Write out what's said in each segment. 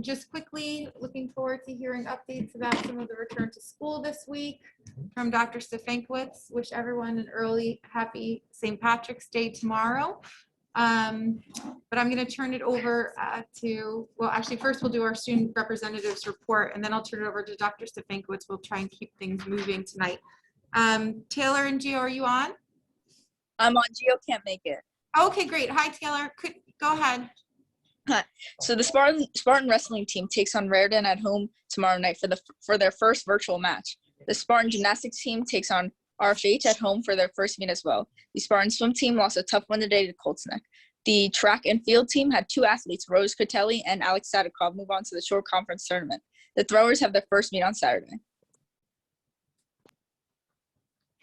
Just quickly, looking forward to hearing updates about some of the return to school this week from Dr. Stefankowitz. Wish everyone an early, happy St. Patrick's Day tomorrow. But I'm going to turn it over well, actually, first we'll do our student representatives report, and then I'll turn it over to Dr. Stefankowitz. We'll try and keep things moving tonight. Taylor and Gio, are you on? I'm on. Gio can't make it. Okay, great. Hi, Taylor. Go ahead. Hi. So the Spartan wrestling team takes on Raritan at home tomorrow night for their first virtual match. The Spartan gymnastics team takes on RFH at home for their first meet as well. The Spartan swim team lost a tough one today to Colts Neck. The track and field team had two athletes, Rose Kotelli and Alex Sadikov, move on to the short conference tournament. The throwers have their first meet on Saturday.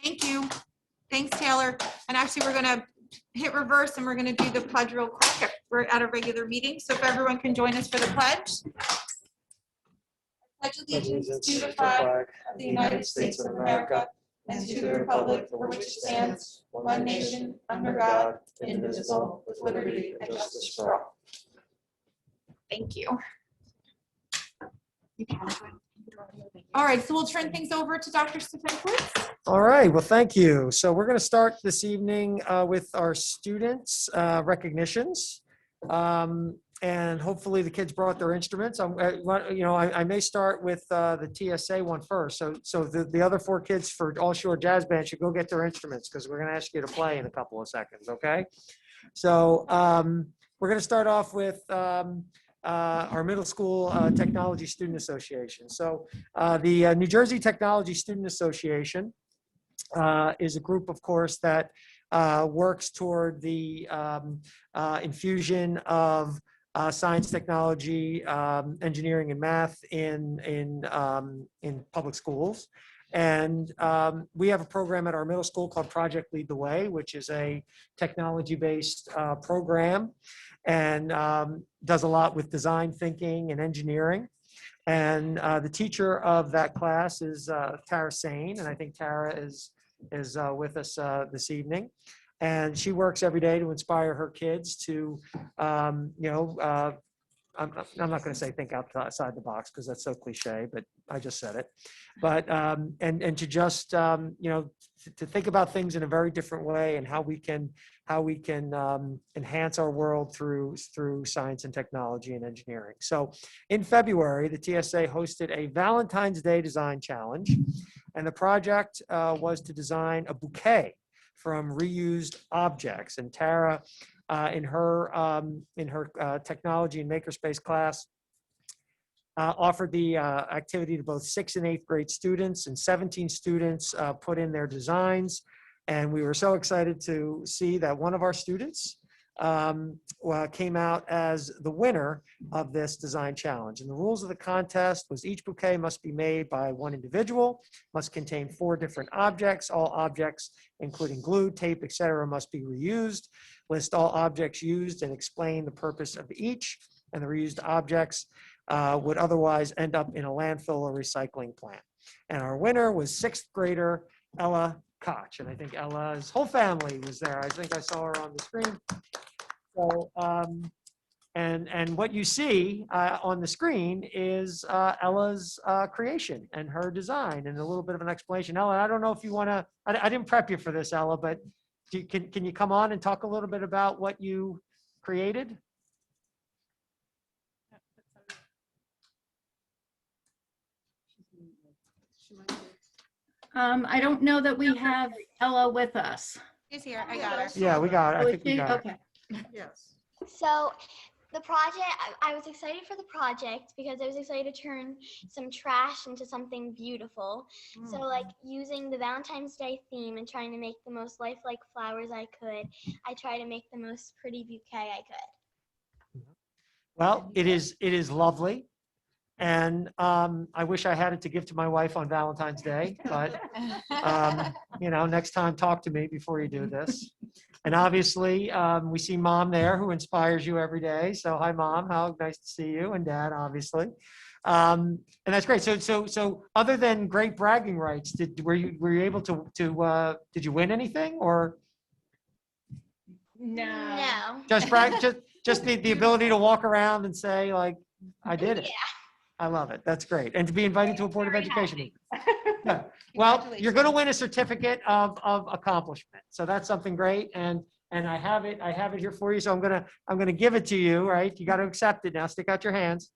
Thank you. Thanks, Taylor. And actually, we're going to hit reverse and we're going to do the pledge real quick. We're at a regular meeting, so if everyone can join us for the pledge. I pledge allegiance to the flag of the United States of America and to the republic for which it stands, one nation, under God, indivisible, with liberty and justice for all. Thank you. All right, so we'll turn things over to Dr. Stefankowitz. All right, well, thank you. So we're going to start this evening with our students' recognitions. And hopefully the kids brought their instruments. I may start with the TSA one first. So the other four kids for All Shore Jazz Band should go get their instruments because we're going to ask you to play in a couple of seconds, okay? So we're going to start off with our middle school technology student association. So the New Jersey Technology Student Association is a group, of course, that works toward the infusion of science, technology, engineering, and math in public schools. And we have a program at our middle school called Project Lead the Way, which is a technology-based program and does a lot with design thinking and engineering. And the teacher of that class is Tara Sane, and I think Tara is with us this evening. And she works every day to inspire her kids to, I'm not going to say think outside the box because that's so cliche, but I just said it. But and to just to think about things in a very different way and how we can enhance our world through science and technology and engineering. So in February, the TSA hosted a Valentine's Day design challenge, and the project was to design a bouquet from reused objects. And Tara, in her technology and makerspace class, offered the activity to both 6th and 8th grade students, and 17 students put in their designs. And we were so excited to see that one of our students came out as the winner of this design challenge. And the rules of the contest was each bouquet must be made by one individual, must contain 4 different objects. All objects, including glue, tape, etc., must be reused. List all objects used and explain the purpose of each. And the reused objects would otherwise end up in a landfill or recycling plant. And our winner was 6th grader Ella Koch. And I think Ella's whole family was there. I think I saw her on the screen. So, and what you see on the screen is Ella's creation and her design and a little bit of an explanation. Ella, I don't know if you want to, I didn't prep you for this, Ella, but can you come on and talk a little bit about what you created? I don't know that we have Ella with us. She's here. I got her. Yeah, we got it. I think we got it. Okay. Yes. So the project, I was excited for the project because I was excited to turn some trash into something beautiful. So like using the Valentine's Day theme and trying to make the most lifelike flowers I could, I tried to make the most pretty bouquet I could. Well, it is lovely. And I wish I had it to give to my wife on Valentine's Day, but next time talk to me before you do this. And obviously we see Mom there who inspires you every day. So hi, Mom, how nice to see you, and Dad, obviously. And that's great. So other than great bragging rights, were you able to did you win anything or? No. No. Just just the ability to walk around and say like, I did it. Yeah. I love it. That's great. And to be invited to a Board of Very Education happy. meeting. Good. Well, you're going to win a certificate of accomplishment. So that's something great. And I have it here for you. So I'm going to give it to you, right? You got to accept it now. Stick out your hands.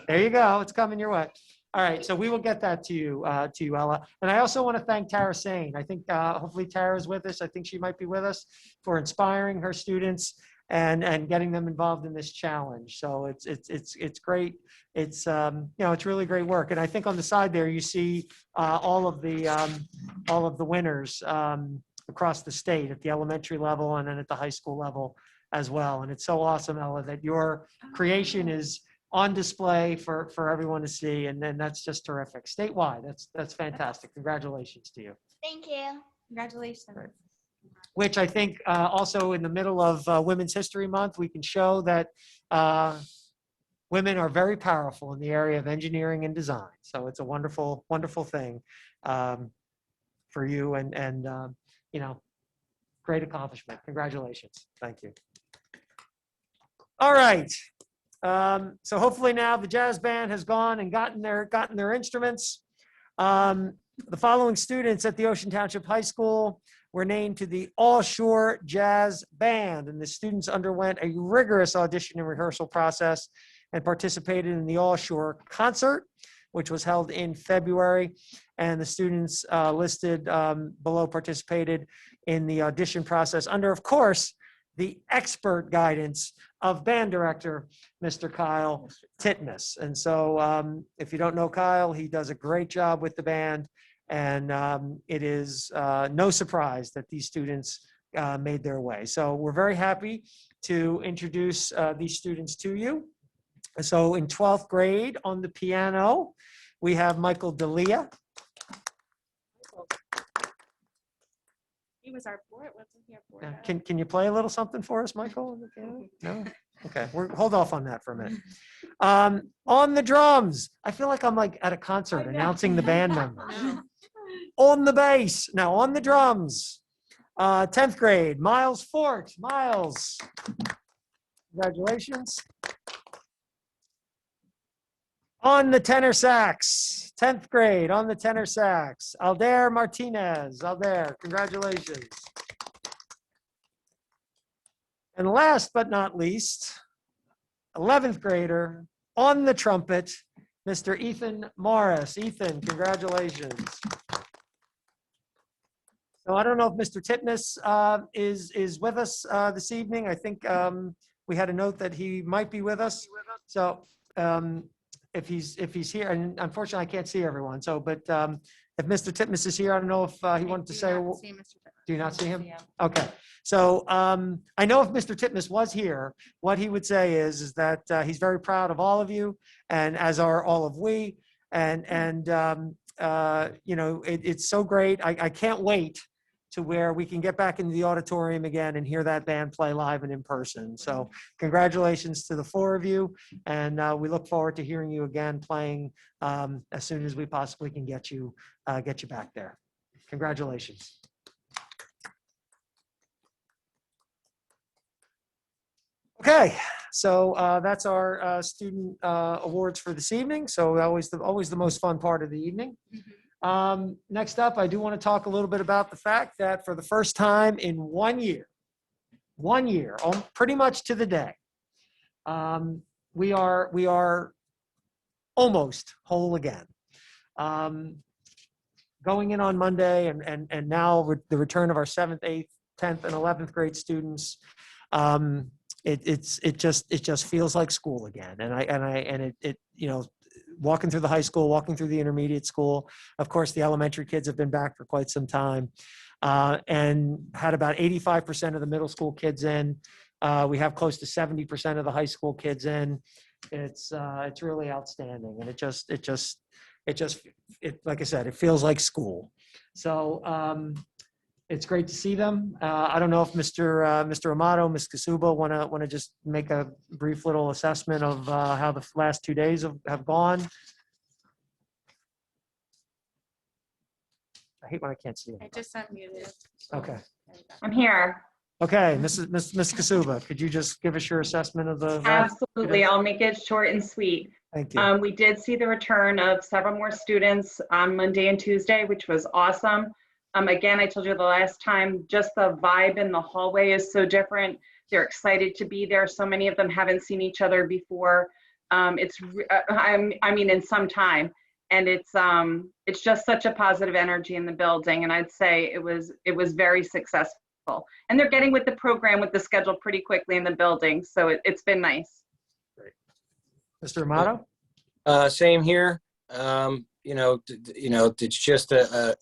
There you go. It's coming your way. All right. So we will get that to you, Ella. And I also want to thank Tara Sane. I think hopefully Tara's with us. I think she might be with us for inspiring her students and getting them involved in this challenge. So it's great. It's it's really great work. And I think on the side there you see all of the winners across the state at the elementary level and then at the high school level as well. And it's so awesome, Ella, that your creation is on display for everyone to see, and then that's just terrific. Statewide, that's fantastic. Congratulations to you. Thank you. Congratulations. Right. Which I think also in the middle of Women's History Month, we can show that women are very powerful in the area of engineering and design. So it's a wonderful, wonderful thing for you and great accomplishment. Congratulations. Thank you. All right. So hopefully now the jazz band has gone and gotten their instruments. The following students at the Ocean Township High School were named to the All Shore Jazz Band, and the students underwent a rigorous audition and rehearsal process and participated in the All Shore concert, which was held in February. And the students listed below participated in the audition process under, of course, the expert guidance of band director, Mr. Kyle Titmus. And so if you don't know Kyle, he does a great job with the band. And it is no surprise that these students made their way. So we're very happy to introduce these students to you. So in 12th grade on the piano, we have Michael D'Elia. He was our board, wasn't he? Our board Yeah, rep? Can you play a little something for us, Michael? On the piano? No? Okay, hold off on that for a minute. On the drums, I feel like I'm like at a concert announcing the band members. On the bass, now on the drums, 10th grade, Miles Fort. Miles, congratulations. On the tenor sax, 10th grade, on the tenor sax, Aldair Martinez. Aldair, congratulations. And last but not least, 11th grader on the trumpet, Mr. Ethan Morris. Ethan, congratulations. So I don't know if Mr. Titmus is with us this evening. I think we had a note that he might be with us. So if he's here, and unfortunately I can't see everyone. So, but if Mr. Titmus is here, I don't know if he wanted to say. Do you not see him? Okay. So I know if Mr. Titmus was here, what he would say is that he's very proud of all of you, and as are all of we. And it's so great. I can't wait to where we can get back into the auditorium again and hear that band play live and in person. So congratulations to the four of you. And we look forward to hearing you again playing as soon as we possibly can get you back there. Congratulations. Okay, so that's our student awards for this evening. So always the most fun part of the evening. Next up, I do want to talk a little bit about the fact that for the first time in 1 year, pretty much to the day, we are almost whole again. Going in on Monday and now with the return of our 7th, 8th, 10th, and 11th grade students, it just feels like school again. And walking through the high school, walking through the intermediate school. Of course, the elementary kids have been back for quite some time, and had about 85% of the middle school kids in. We have close to 70% of the high school kids in. It's really outstanding, and it like I said, it feels like school. So it's great to see them. I don't know if Mr. Amato, Ms. Kasuba want to just make a brief little assessment of how the last 2 days have gone. I hate when I can't see it. I just unmuted. Okay. I'm here. Okay, Ms. Kasuba, could you just give us your assessment of the? Absolutely. I'll make it short and sweet. Thank you. We did see the return of several more students on Monday and Tuesday, which was awesome. Again, I told you the last time, just the vibe in the hallway is so different. They're excited to be there. So many of them haven't seen each other before. I mean, in some time. And it's just such a positive energy in the building. And I'd say it was very successful. And they're getting with the program, with the schedule pretty quickly in the building. So it's been nice. Mr. Amato? Same here. It's just a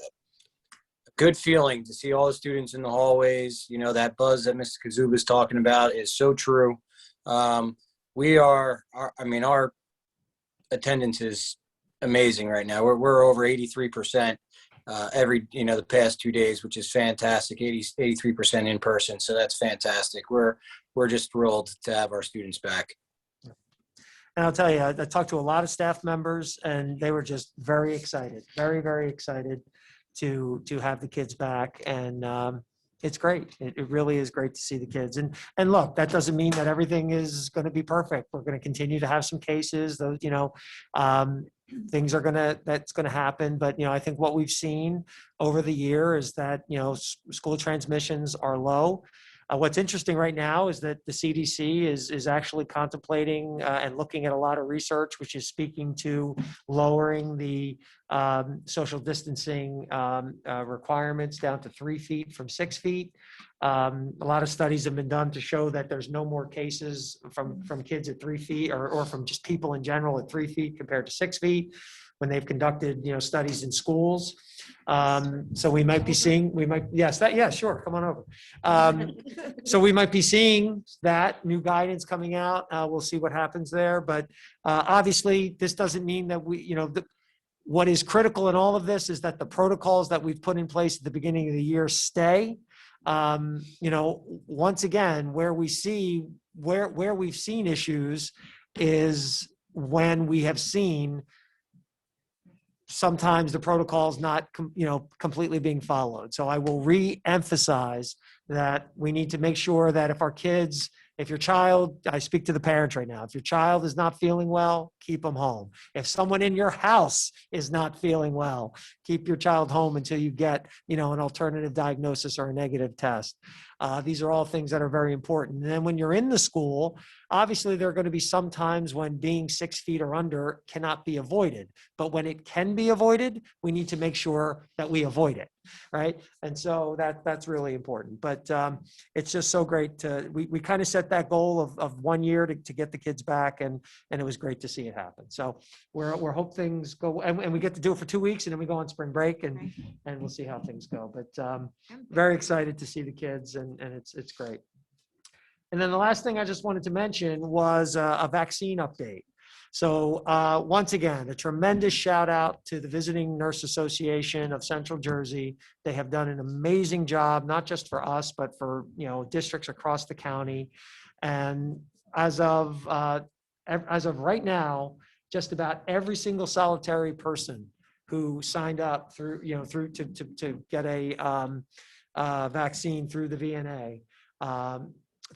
good feeling to see all the students in the hallways. That buzz that Mrs. Kazuba is talking about is so true. Our attendance is amazing right now. We're over 83% the past 2 days, which is fantastic. 83% in person. So that's fantastic. We're just thrilled to have our students back. And I'll tell you, I talked to a lot of staff members and they were just very excited, very, very excited to have the kids back. And it's great. It really is great to see the kids. And look, that doesn't mean that everything is going to be perfect. We're going to continue to have some cases, those, things that's going to happen. But, I think what we've seen over the year is that, school transmissions are low. What's interesting right now is that the CDC is actually contemplating and looking at a lot of research, which is speaking to lowering the social distancing requirements down to 3 feet from 6 feet. A lot of studies have been done to show that there's no more cases from kids at 3 feet or from just people in general at 3 feet compared to 6 feet when they've conducted, studies in schools. So we might be seeing, sure, come on over. So we might be seeing that new guidance coming out. We'll see what happens there. But obviously, this doesn't mean that what is critical in all of this is that the protocols that we've put in place at the beginning of the year stay. Once again, where we've seen issues is when we have seen sometimes the protocol is not, completely being followed. So I will re-emphasize that we need to make sure that if your child, I speak to the parents right now, if your child is not feeling well, keep them home. If someone in your house is not feeling well, keep your child home until you get, an alternative diagnosis or a negative test. These are all things that are very important. And then when you're in the school, obviously there are going to be some times when being 6 feet or under cannot be avoided. But when it can be avoided, we need to make sure that we avoid it, right? And so that's really important. But it's just so great we kind of set that goal of 1 year to get the kids back, and it was great to see it happen. So we're hope things go, and we get to do it for 2 weeks, and then we go on spring break, and we'll see how things go. But very excited to see the kids, and it's great. And then the last thing I just wanted to mention was a vaccine update. So once again, a tremendous shout out to the Visiting Nurse Association of Central Jersey. They have done an amazing job, not just for us, but for districts across the county. And as of right now, just about every single solitary person who signed up through to get a vaccine through the VNA,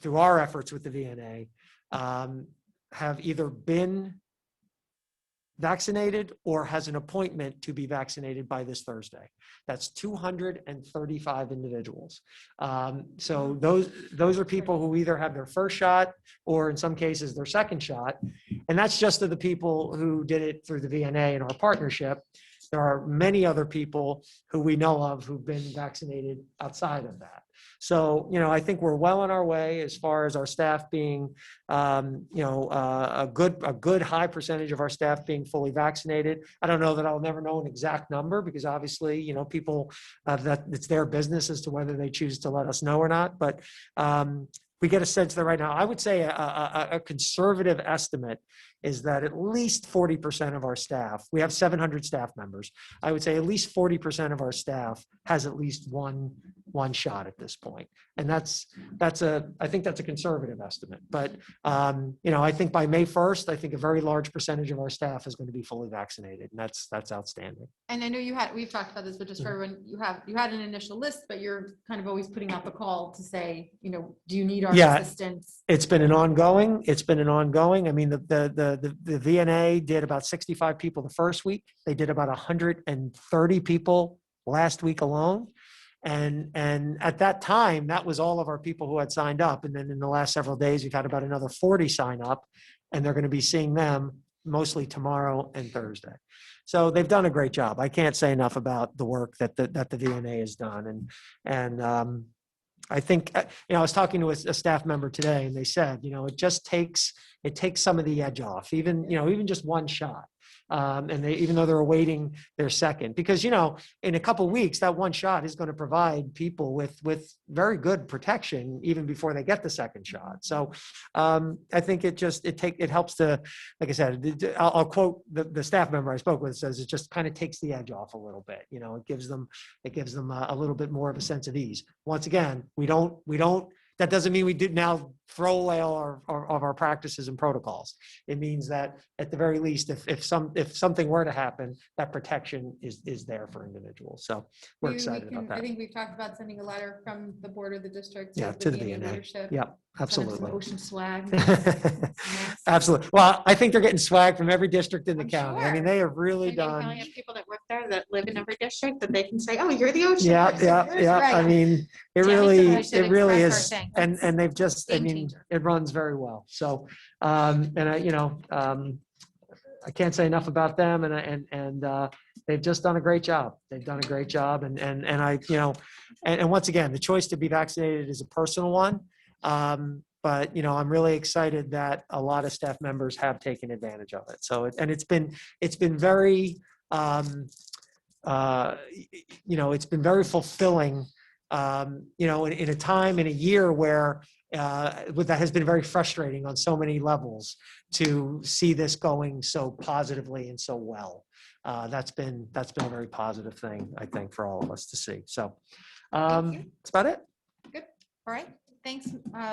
through our efforts with the VNA, have either been vaccinated or has an appointment to be vaccinated by this Thursday. That's 235 individuals. So those are people who either have their first shot or in some cases their second shot. And that's just of the people who did it through the VNA and our partnership. There are many other people who we know of who've been vaccinated outside of that. So, I think we're well on our way as far as our staff being, a good high percentage of our staff being fully vaccinated. I don't know that I'll never know an exact number because obviously, people, that it's their business as to whether they choose to let us know or not. But we get a sense that right now, I would say a conservative estimate is that at least 40% of our staff, we have 700 staff members. I would say at least 40% of our staff has at least one shot at this point. And I think that's a conservative estimate. But, I think by May 1st, I think a very large percentage of our staff is going to be fully vaccinated. And that's outstanding. And I know we've talked about this, but just for everyone, you had an initial list, but you're kind of always putting out the call to say, do you need our Yeah. assistance? It's been an ongoing. I mean, the VNA did about 65 people the first week. They did about 130 people last week alone. And at that time, that was all of our people who had signed up. And then in the last several days, we've had about another 40 sign up, and they're going to be seeing them mostly tomorrow and Thursday. So they've done a great job. I can't say enough about the work that the VNA has done. And I think, I was talking to a staff member today, and they said, it takes some of the edge off, even just one shot. And even though they're awaiting their second, because, in a couple of weeks, that one shot is going to provide people with very good protection even before they get the second shot. So I think it helps to, like I said, I'll quote the staff member I spoke with, says it just kind of takes the edge off a little bit. It gives them a little bit more of a sense of ease. Once again, we don't, that doesn't mean we did now throw away all of our practices and protocols. It means that at the very least, if something were to happen, that protection is there for individuals. So we're Maybe excited about that. I think we've talked about sending a letter from the board or the district Yeah, to the VNA VNA. leadership. Yeah, Send them absolutely. some ocean swag. Absolutely. Well, I think they're getting swag from every district in the I'm county. I mean, sure. they have really And you probably done. have people that work there that live in every district that they can say, oh, you're the ocean. Yeah, person. yeah, Here's yeah. right." I mean, it Yeah, really we should is. express our thanks. And they've just, Game changer. it runs very well. So, I can't say enough about them, and they've just done a great job. They've done a great job, and once again, the choice to be vaccinated is a personal one. But I'm really excited that a lot of staff members have taken advantage of it. So, it's been very, it's been very fulfilling. In a time, in a year where that has been very frustrating on so many levels, to see this going so positively and so well. That's been a very positive thing, I think, for all of us to see. So that's about it. Good. All right. Thanks.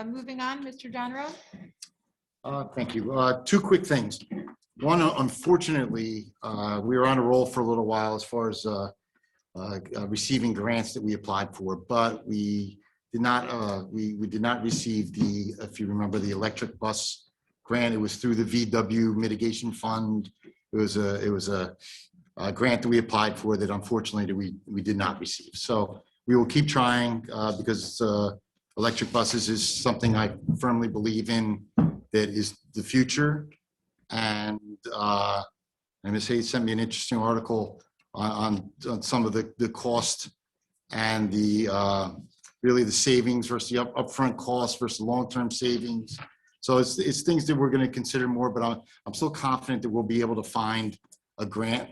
Moving on, Mr. John Rowe. Thank you. Two quick things. One, unfortunately, we were on a roll for a little while as far as receiving grants that we applied for, but we did not. We did not receive if you remember, the electric bus grant. It was through the VW mitigation fund. It was a grant that we applied for that unfortunately we did not receive. So we will keep trying because electric buses is something I firmly believe in, that is the future. And Ms. Hayes sent me an interesting article on some of the cost and really the savings versus the upfront cost versus long-term savings. So it's things that we're going to consider more, but I'm still confident that we'll be able to find a grant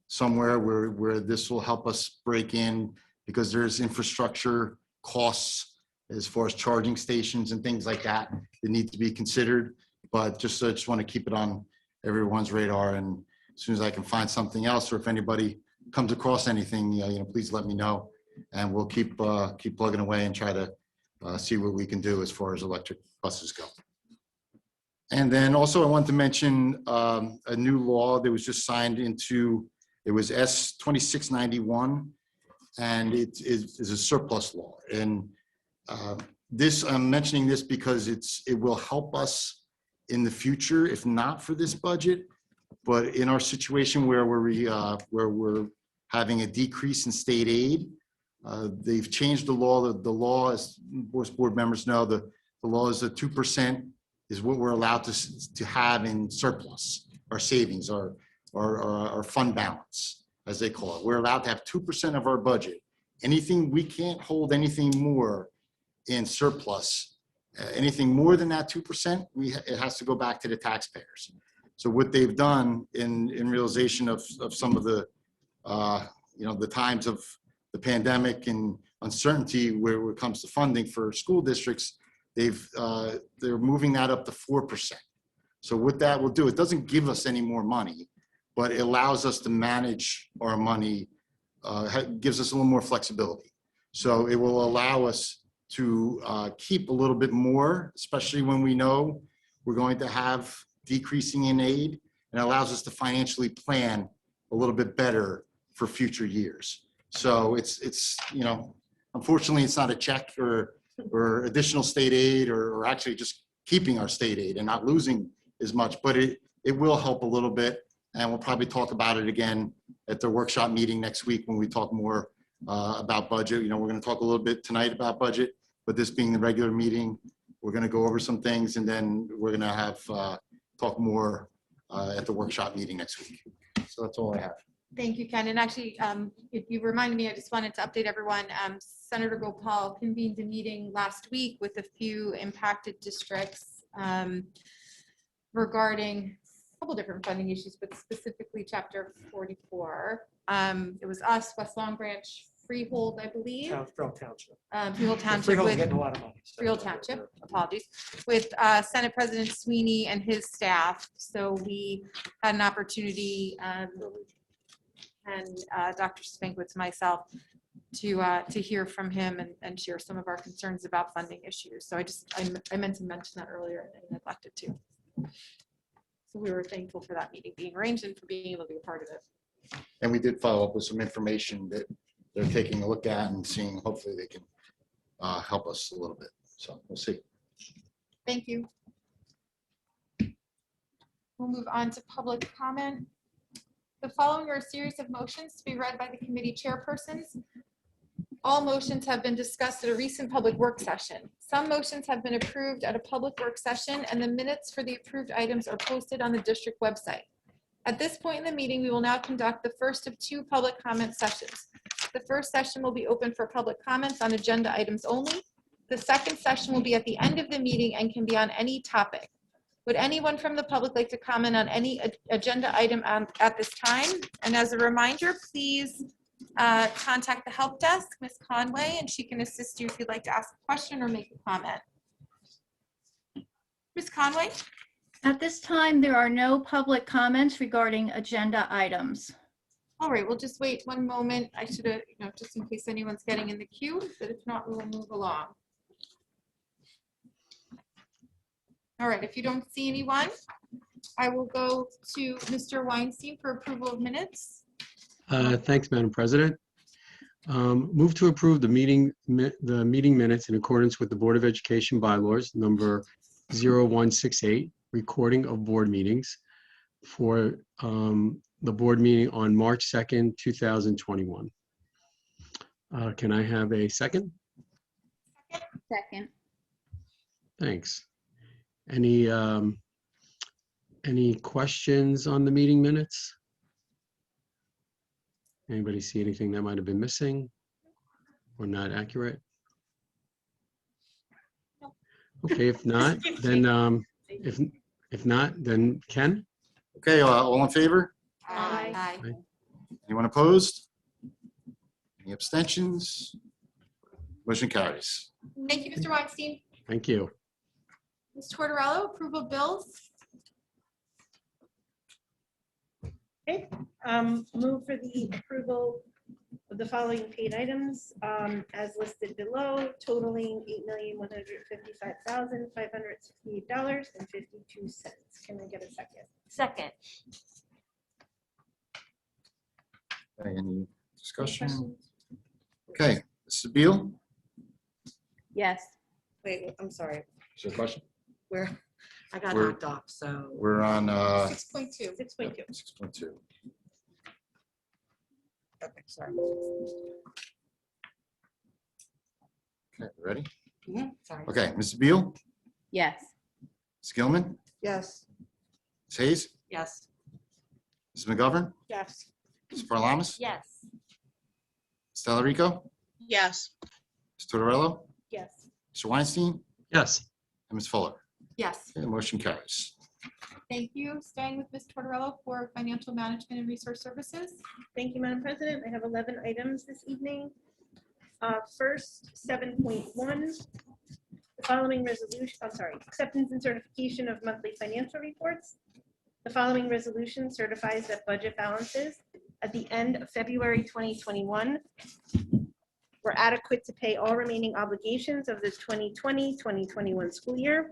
somewhere where this will help us break in, because there's infrastructure costs as far as charging stations and things like that need to be considered. But I just want to keep it on everyone's radar, and as soon as I can find something else, or if anybody comes across anything, please let me know, and we'll keep plugging away and try to see what we can do as far as electric buses go. And then also I want to mention a new law that was just signed into, it was S 2691, and it is a surplus law. And I'm mentioning this because it will help us in the future, if not for this budget, but in our situation where we're having a decrease in state aid. They've changed the law. The law, as most board members know, the law is that 2% is what we're allowed to have in surplus, our savings, our fund balance, as they call it. We're allowed to have 2% of our budget. We can't hold anything more in surplus. Anything more than that 2%, it has to go back to the taxpayers. So what they've done in realization of some of the times of the pandemic and uncertainty where it comes to funding for school districts, they're moving that up to 4%. So what that will do, it doesn't give us any more money, but it allows us to manage our money, gives us a little more flexibility. So it will allow us to keep a little bit more, especially when we know we're going to have decreasing in aid, and it allows us to financially plan a little bit better for future years. So it's unfortunately, it's not a check or additional state aid or actually just keeping our state aid and not losing as much, but it will help a little bit. And we'll probably talk about it again at the workshop meeting next week when we talk more about budget. We're going to talk a little bit tonight about budget, but this being the regular meeting, we're going to go over some things, and then we're going to have talk more at the workshop meeting next week. So that's all I have. Thank you, Ken. And actually, you reminded me, I just wanted to update everyone. Senator Gopal convened a meeting last week with a few impacted districts regarding a couple different funding issues, but specifically Chapter 44. It was us, West Long Branch, Freehold, I believe. Freehold Township. Freehold Township. Freehold's with- getting a lot of money. so- Freehold Township, apologies, with Senate President Sweeney and his staff. So we had an opportunity, and Dr. Spankwitz, myself, to hear from him and share some of our concerns about funding issues. So I meant to mention that earlier and I neglected to. So we were thankful for that meeting being arranged and for being able to be a part of it. And we did follow up with some information that they're taking a look at and seeing, hopefully they can help us a little bit. So we'll see. Thank you. We'll move on to public comment. The following are a series of motions to be read by the committee chairpersons. All motions have been discussed at a recent public work session. Some motions have been approved at a public work session, and the minutes for the approved items are posted on the district website. At this point in the meeting, we will now conduct the first of 2 public comment sessions. The first session will be open for public comments on agenda items only. The second session will be at the end of the meeting and can be on any topic. Would anyone from the public like to comment on any agenda item at this time? And as a reminder, please contact the help desk, Ms. Conway, and she can assist you if you'd like to ask a question or make a comment. Ms. Conway? At this time, there are no public comments regarding agenda items. All right, we'll just wait one moment. I should have, just in case anyone's getting in the queue, but if not, we will move along. All right, if you don't see anyone, I will go to Mr. Weinstein for approval of minutes. Thanks, Madam President. Move to approve the meeting minutes in accordance with the Board of Education bylaws number 0168, recording of board meetings for the board meeting on March 2nd, 2021. Can I have a second? Second. Thanks. Any questions on the meeting minutes? Anybody see anything that might have been missing or not accurate? Okay, if not, then if not, then Ken? Okay, all in favor? Aye. Anyone opposed? Any abstentions? Motion carries. Thank you, Mr. Weinstein. Thank you. Ms. Tortorella, approval of bills. Okay, move for the approval of the following paid items as listed below, totaling $8,155,568.52. Can I get a second? Second. Okay, any discussion? Okay, Mrs. Beal, Yes. Wait, I'm sorry. is there a question? I got We're- knocked off, so. We're on 6.2. 6.2. 6.2. Okay, sorry. Okay, ready? Sorry. Okay, Mrs. Beal, Yes. Ms. Gilman, Yes. Ms. Hayes, Yes. Ms. McGovern, Yes. Ms. Paralamas, Yes. Ms. Delarico, Yes. Ms. Tortorella, Yes. Mr. Weinstein, Yes. and Ms. Fuller. Yes. Okay, the motion carries. Thank you. Staying with Ms. Tortorella for financial management and resource services. Thank you, Madam President. I have 11 items this evening. First, 7.1. The following resolution, I'm sorry, acceptance and certification of monthly financial reports. The following resolution certifies that budget balances at the end of February 2021 were adequate to pay all remaining obligations of the 2020-2021 school year,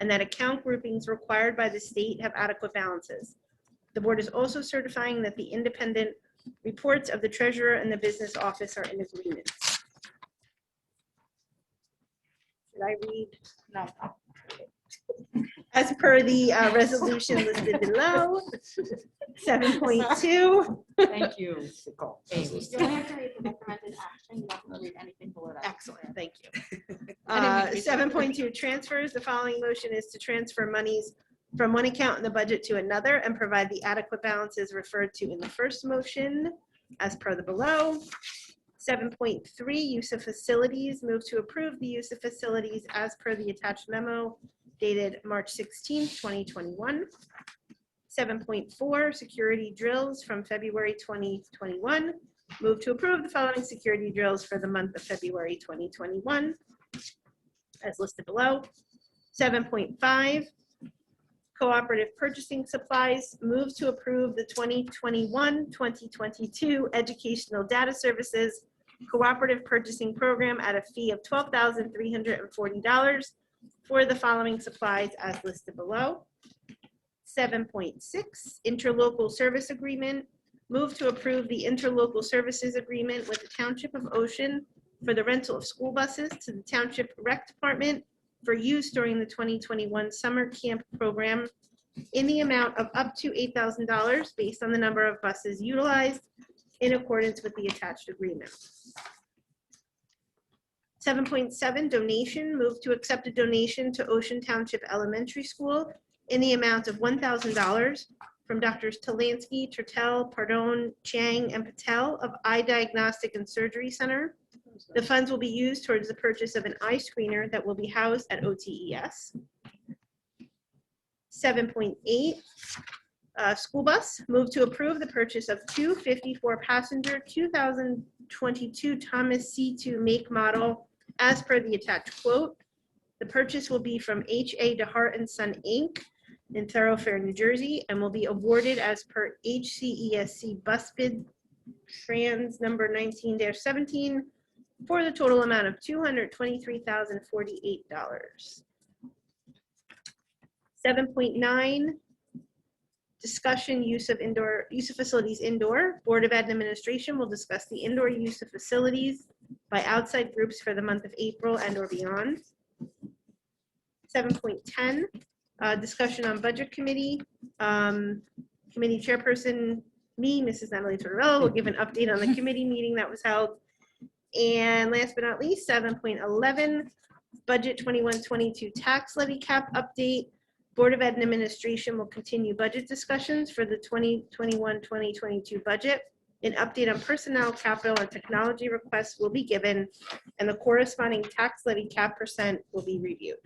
and that account groupings required by the state have adequate balances. The board is also certifying that the independent reports of the treasurer and the business office are in agreement. Should I read? No. As per the resolution listed below, 7.2. Thank you, Nicole. Amy. You only have to read the recommended action. You don't have to read anything below that. Excellent, thank you. I didn't mean to- 7.2 transfers. The following motion is to transfer monies from one account in the budget to another and provide the adequate balances referred to in the first motion as per the below. 7.3 use of facilities. Move to approve the use of facilities as per the attached memo dated March 16, 2021. 7.4 security drills from February 2021. Move to approve the following security drills for the month of February 2021 as listed below. 7.5 cooperative purchasing supplies. Move to approve the 2021-2022 educational data services cooperative purchasing program at a fee of $12,340 for the following supplies as listed below. 7.6 interlocal service agreement. Move to approve the interlocal services agreement with the Township of Ocean for the rental of school buses to the Township Rec Department for use during the 2021 summer camp program in the amount of up to $8,000 based on the number of buses utilized in accordance with the attached agreement. 7.7 donation. Move to accept a donation to Ocean Township Elementary School in the amount of $1,000 from Drs. Talansky, Tertel, Pardone, Chang, and Patel of Eye Diagnostic and Surgery Center. The funds will be used towards the purchase of an eye screener that will be housed at OTES. 7.8, school bus. Move to approve the purchase of two 54-passenger 2022 Thomas C2 make model as per the attached quote. The purchase will be from H.A. DeHart & Son, Inc. in Thoroughfare, New Jersey, and will be awarded as per HCESC bus bid trans number 19-17 for the total amount of $223,048. 7.9, discussion use of facilities indoor. Board of Ed Administration will discuss the indoor use of facilities by outside groups for the month of April and or beyond. 7.10, discussion on budget committee. Committee chairperson, me, Mrs. Natalie Tortorella, will give an update on the committee meeting that was held. And last but not least, 7.11, budget 21-22 tax levy cap update. Board of Ed and Administration will continue budget discussions for the 2021-2022 budget. An update on personnel, capital, and technology requests will be given, and the corresponding tax levy cap percent will be reviewed.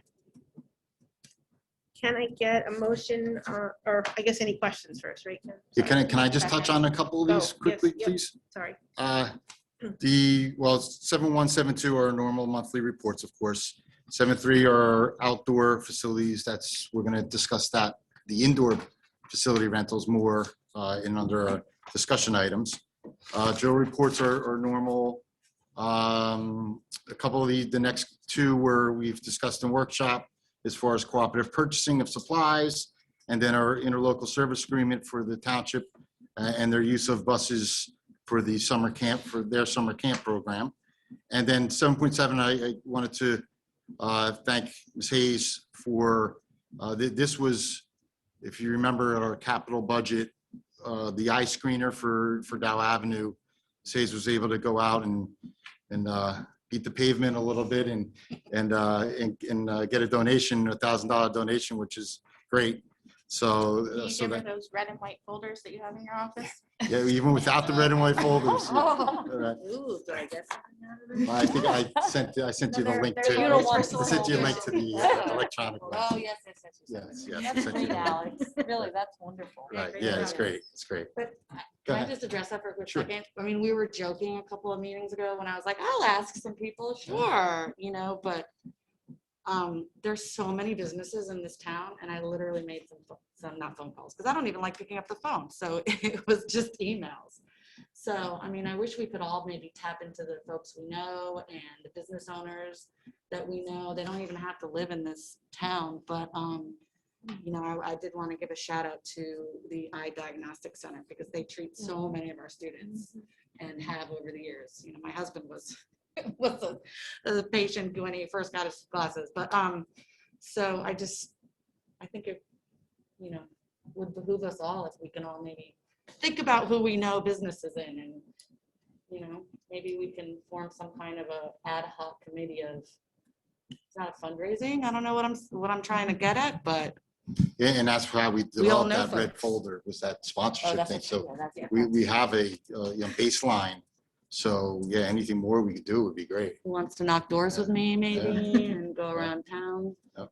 Can I get a motion, or I guess any questions first, right? Ken? Yeah, can I just touch on a couple of these Oh, yes, quickly, yep. please? Sorry. Well, 7172 are normal monthly reports, of course. 73 are outdoor facilities. We're going to discuss that, the indoor facility rentals more in under our discussion items. Drill reports are normal. A couple of the next two where we've discussed in workshop as far as cooperative purchasing of supplies, and then our interlocal service agreement for the township and their use of buses for the summer camp, for their summer camp program. And then 7.7, I wanted to thank Ms. Hayes for, this was, if you remember at our capital budget, the eye screener for Dow Avenue. Ms. Hayes was able to go out and beat the pavement a little bit and get a donation, $1,000 donation, which is great. So, Can you give her those red and white folders that you have in your office? yeah, even without the red and white folders. Oh. Ooh, do I get something out of it? I think I sent you the link to. You don't want I sent you a link to the electronic. link. Oh, yes. Yes, That's I sent you great, the link. Alex. Really, that's wonderful. Right, yeah, it's great. It's great. But Go can I ahead. just address that for a quick Sure. second? I mean, we were joking a couple of meetings ago when I was like, I'll ask some people, sure, but There's so many businesses in this town, and I literally made some not phone calls, because I don't even like picking up the phone, so it was just emails. So, I mean, I wish we could all maybe tap into the folks we know and the business owners that we know. They don't even have to live in this town, but, you know, I did want to give a shout out to the Eye Diagnostic Center, because they treat so many of our students and have over the years. You know, my husband was a patient when he first got his glasses, but so I think it, you know, would behoove us all if we can all maybe think about who we know businesses in, and you know, maybe we can form some kind of a ad hoc committee of, it's not a fundraising, I don't know what I'm trying to get at, but Yeah, and that's how we We all developed know that red folks. folder, was that oh, sponsorship that's thing. what- So yeah, that's- we have a, you know, baseline. So yeah, anything more we could do would be great. who wants to knock doors with me maybe and go around town. Yep.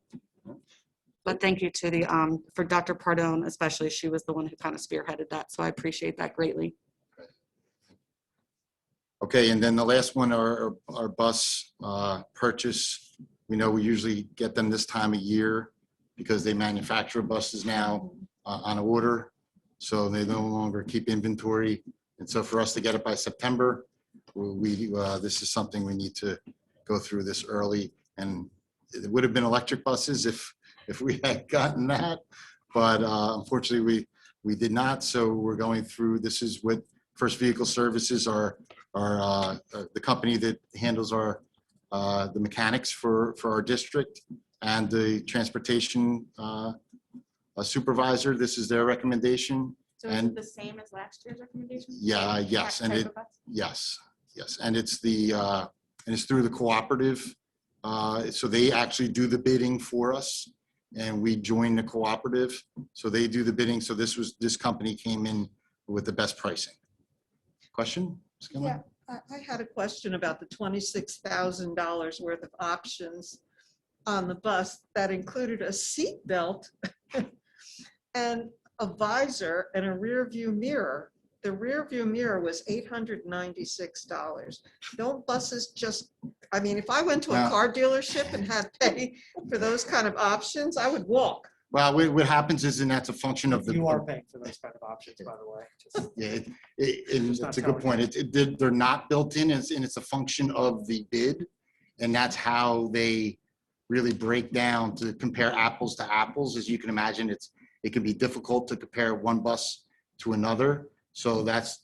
But thank you to the, for Dr. Pardone especially, she was the one who kind of spearheaded that, so I appreciate that greatly. Okay, and then the last one, our bus purchase. We know we usually get them this time of year because they manufacture buses now on order. So they no longer keep inventory. And so for us to get it by September, this is something we need to go through this early. And it would have been electric buses if we had gotten that. But unfortunately, we did not. So we're going through, this is what First Vehicle Services are the company that handles the mechanics for our district, and the transportation supervisor. This is their recommendation. So is And- it the same as last year's recommendation? Yeah, Same yes, and type it, of bus? yes, and it's through the cooperative. So they actually do the bidding for us, and we join the cooperative. So they do the bidding. So this company came in with the best pricing. Question? Ms. Gilman? Yeah, I had a question about the $26,000 worth of options on the bus that included a seat belt and a visor and a rear view mirror. The rear view mirror was $896. Don't buses just, I mean, if I went to a Well- car dealership and had to pay for those kind of options, I would walk. Well, what happens is, and that's a function of the. You are paying for those kind of options, by the way. Just- Yeah, Just not it's a good telling point. They're not built in, and it's a function of the bid. And that's how they really break down to compare apples to apples. As you can imagine, it can be difficult to compare one bus to another. So that's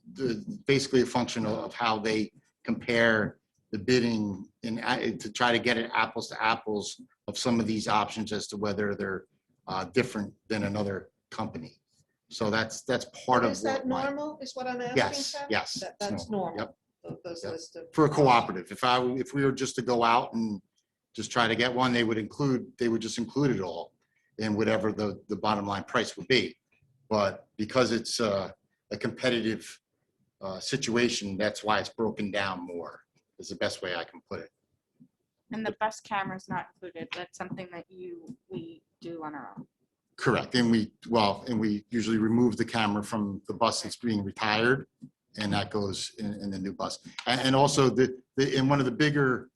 basically a function of how they compare the bidding and to try to get it apples to apples of some of these options as to whether they're different than another company. So that's part of. Is that what my- normal, is what I'm asking? Yes, Pat? yes, That's it's normal. Yep. Those Yep. list of. For a cooperative, if we were just to go out and just try to get one, they would just include it all in whatever the bottom line price would be. But because it's a competitive situation, that's why it's broken down more, is the best way I can put it. And the bus camera's not included. That's something that we do on our own. Correct. And we usually remove the camera from the bus that's being retired, and that goes in the new bus. And also in one of the bigger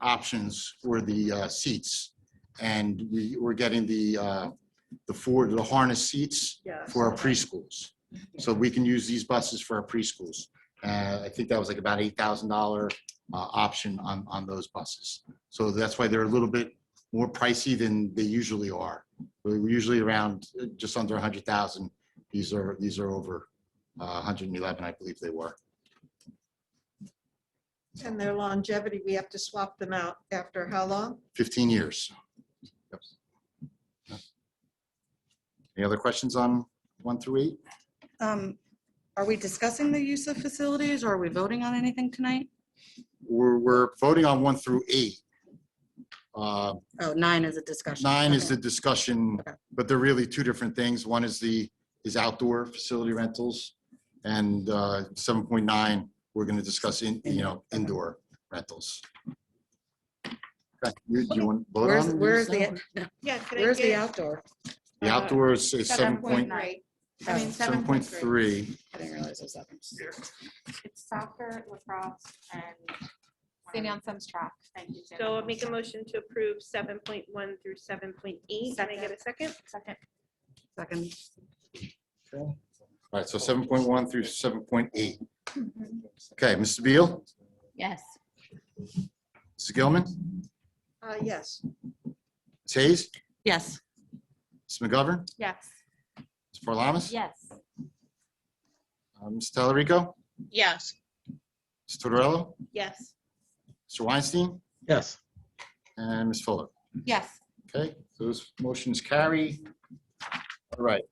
options were the seats. And we're getting the harness seats Yeah, I for our saw that. preschools. So we can use these buses for our preschools. I think that was like about $8,000 option on those buses. So that's why they're a little bit more pricey than they usually are. We're usually around just under 100,000. These are over 111, I believe they were. And their longevity, we have to swap them out after how long? 15 years. Yep. Yep. Any other questions on 1 through 8? Are we discussing the use of facilities, or are we voting on anything tonight? We're voting on 1 through 8. Oh, 9 is a discussion. 9 is Okay. the discussion, Okay. but they're really two different things. One is outdoor facility rentals, and 7.9, we're going to discuss indoor rentals. Okay, do you want to vote on? Where's these now? the, Yeah, could I where's the get outdoor? The outdoor is 7.9. I mean, 7.3. I didn't realize it was 7. It's soccer, lacrosse, and St. Anselm's track. Thank you. St. So I'll Anselm's make a track. motion to approve 7.1 through 7.8. Can I get a second? Second. Second. All right, so 7.1 through 7.8. Okay, Mr. Beal, Yes. Mrs. Gilman, Yes. Ms. Hayes, Yes. Ms. McGovern, Yes. Ms. Paralamas, Yes. Ms. Talarico, Yes. Ms. Tortorella, Yes. Mr. Weinstein, Yes. and Ms. Fuller. Yes. Okay, those motions carry. All right.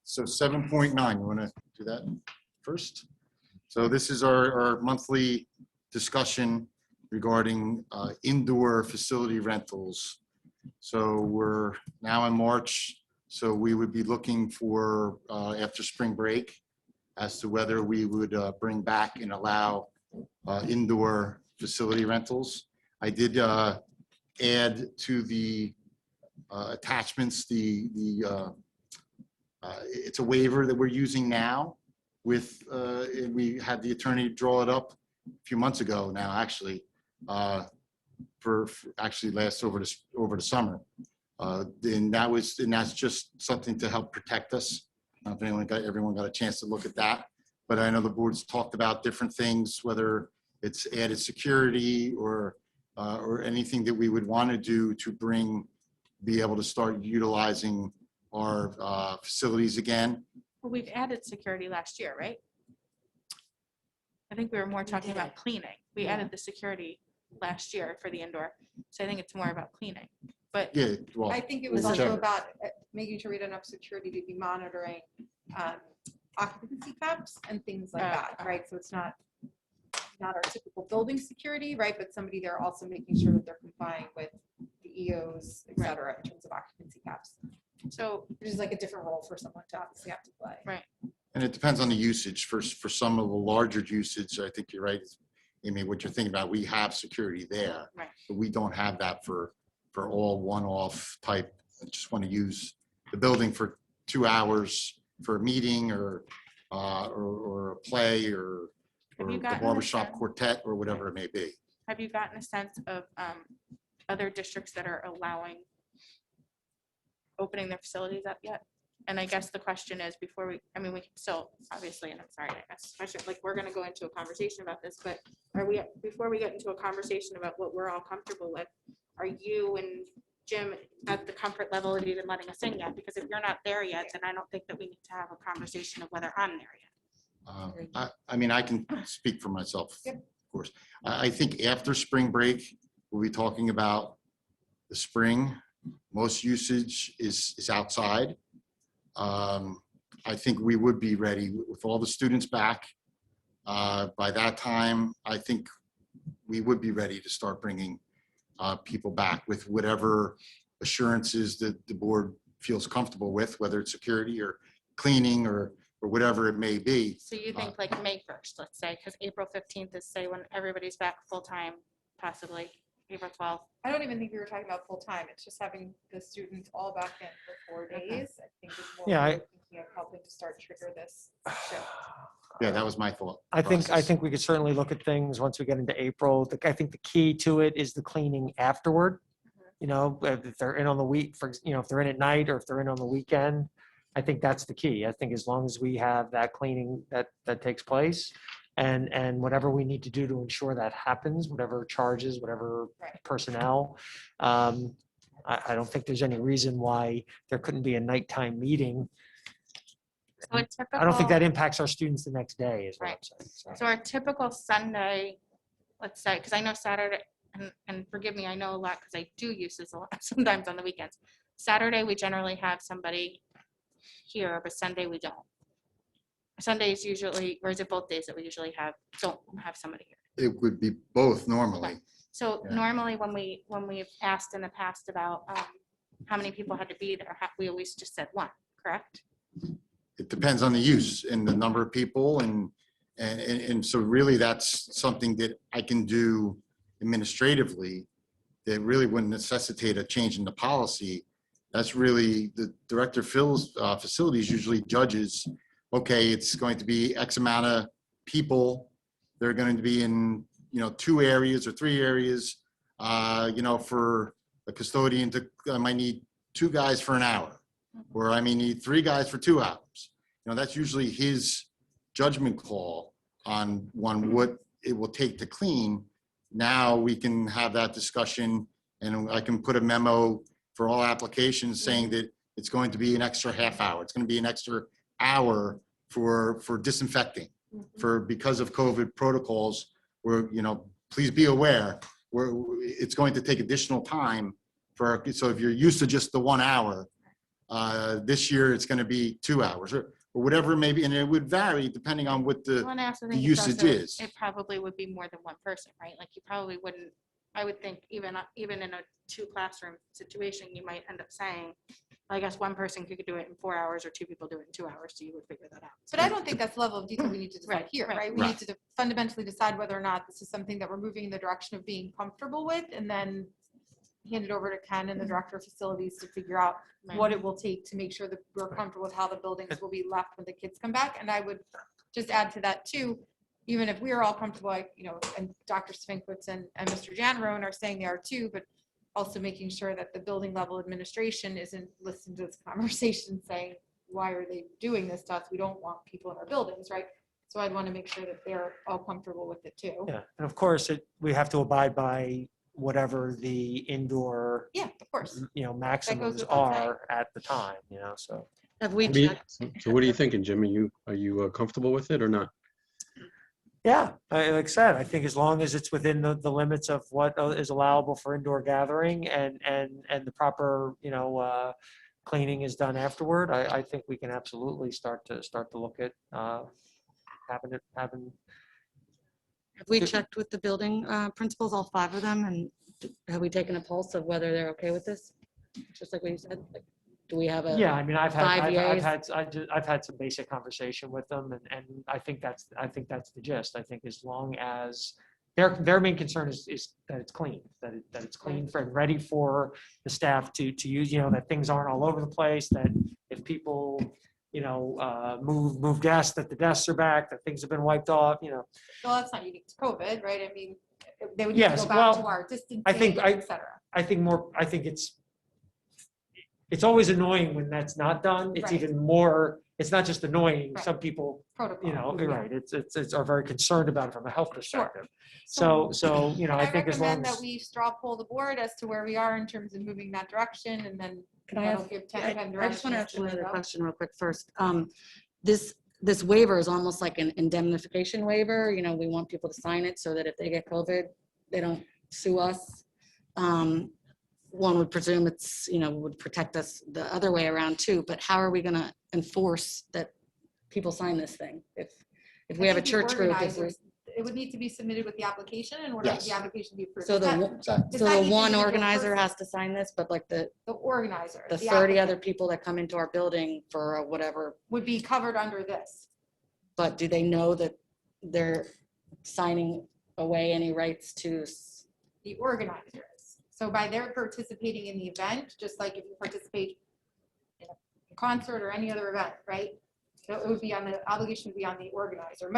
So 7.9, you want to do that first? So this is our monthly discussion regarding indoor facility rentals. So we're now in March, so we would be looking for after spring break as to whether we would bring back and allow indoor facility rentals. I did add to the attachments it's a waiver that we're using now with we had the attorney draw it up a few months ago now, actually, for actually last over the summer. And that's just something to help protect us. I don't know if everyone got a chance to look at that, but I know the board's talked about different things, whether it's added security or anything that we would want to do to be able to start utilizing our facilities again. Well, we've added security last year, right? I think we were more talking about cleaning. We added the security last year for the indoor. So I think it's more about cleaning. But Yeah, well, I think it was also whichever. about making sure we had enough security to be monitoring occupancy caps and things like that, right? So it's not our typical building security, right? But somebody there also making sure that they're complying with the EOs, et cetera, in terms of occupancy caps. so, Which is like a different role for someone to obviously have to play. right. And it depends on the usage. For some of the larger usage, I think you're right, Amy, what you're thinking about, we have security there. Right. But we don't have that for all one-off type. I just want to use the building for 2 hours for a meeting or a play or Have you the gotten a barbershop sense- quartet or whatever it may be. Have you gotten a sense of other districts that are allowing opening their facilities up yet? And I guess the question is before we can still, obviously, and I'm sorry, I guess, like, we're gonna go into a conversation about this, but before we get into a conversation about what we're all comfortable with, are you and Jim at the comfort level of even letting us in yet? Because if you're not there yet, then I don't think that we need to have a conversation of whether I'm there yet. I mean, I can speak for myself, of course. I think after spring break, we'll be talking about the spring. Most usage is outside. I think we would be ready with all the students back. By that time, I think we would be ready to start bringing people back with whatever assurances that the board feels comfortable with, whether it's security or cleaning or whatever it may be. So you think like May 1st, let's say, because April 15th is say when everybody's back full-time, possibly April 12th. I don't even think we were talking about full-time. It's just having the students all back in for 4 days, I think is what Yeah, we're thinking of helping to start trigger this shift. Yeah, that was my thought. I process. think we could certainly look at things once we get into April. I think the key to it is the cleaning afterward. You know, if they're in on the week, if they're in at night or if they're in on the weekend, I think that's the key. I think as long as we have that cleaning that takes place and whatever we need to do to ensure that happens, whatever charges, whatever personnel, I don't think there's any reason why there couldn't be a nighttime meeting. So a typical, I don't think that impacts our students the next day is what I'm Right. saying. So our typical Sunday, let's say, because I know Saturday, and forgive me, I know a lot because I do use this a lot sometimes on the weekends. Saturday, we generally have somebody here, but Sunday we don't. Sunday is usually, or is it both days that we usually don't have somebody here? It would be both normally. So Yeah. normally when we've asked in the past about how many people had to be there, we always just said one, correct? It depends on the use and the number of people and so really that's something that I can do administratively that really wouldn't necessitate a change in the policy. That's really the director of facilities usually judges, okay, it's going to be X amount of people they're going to be in, 2 areas or 3 areas. For a custodian I might need 2 guys for an hour, or I may need 3 guys for 2 hours. That's usually his judgment call on what it will take to clean. Now we can have that discussion, and I can put a memo for all applications saying that it's going to be an extra half hour. It's going to be an extra hour for disinfecting because of COVID protocols. Please be aware, it's going to take additional time so if you're used to just the 1 hour, this year it's going to be 2 hours or whatever it may be. And it would vary depending on what the Well, and I also the think it's usage also- is. It probably would be more than one person, right? Like you probably wouldn't, I would think even in a 2 classroom situation, you might end up saying, I guess one person could do it in 4 hours or 2 people do it in 2 hours. So you would figure that out. But I don't think that's the level of detail we need to decide Right, here, right. right? We need to fundamentally decide whether or not this is something that we're moving in the direction of being comfortable with, and then hand it over to Ken and the director of facilities to figure out what it will take to make sure that we're comfortable with how the buildings will be left when the kids come back. And I would just add to that too, even if we are all comfortable, and Dr. Svinkwitz and Mr. Janarone are saying they are too, but also making sure that the building level administration isn't listening to this conversation saying, why are they doing this to us? We don't want people in our buildings, right? So I'd want to make sure that they're all comfortable with it too. Yeah, and of course, we have to abide by whatever the indoor, Yeah, of course. maximums without saying. are at the time, so. Have we I mean, checked? so what are you thinking, Jim? Are you comfortable with it or not? Yeah, like I said, I think as long as it's within the limits of what is allowable for indoor gathering and the proper, cleaning is done afterward, I think we can absolutely start to look at having. Have we checked with the building principals, all 5 of them, and have we taken a pulse of whether they're okay with this? Just like what you said, like, do we have a? Yeah, I mean, I've 5 yeas? had some basic conversation with them, and I think that's the gist. I think as long as their main concern is that it's clean, that it's clean and ready for the staff to use. That things aren't all over the place. That if people move desks, that the desks are back, that things have been wiped off. Well, that's not unique to COVID, right? I mean, they would Yes, go back to well, our distancing, I think et cetera. I think it's always annoying when that's not done. It's Right. even more, it's not just annoying. Right. Some people, Protocol. you're right. It's are very concerned about it from a health perspective. So- So, I think as long recommend as. that we straw poll the board as to where we are in terms of moving that direction, and then Can I that'll ask- give Ken I time just want to ask direction as another we go. question real quick first. This waiver is almost like an indemnification waiver. We want people to sign it so that if they get COVID, they don't sue us. One would presume it's, would protect us the other way around too, but how are we going to enforce that people sign this thing? If we I have a think the church group, if we- organizers, it would need to be submitted with the application, and order Yes. the application be approved. so It's the, not- one- it's so not the each one individual organizer person, has to sign this, but like the The organizer. 30 applicant, other people that come into our building for a whatever, would be covered under this. but do they know that they're signing away any rights to? The organizers. So by their participating in the event, just like if you participate in a concert or any other event, right? So it would be on the obligation would be on the organizer,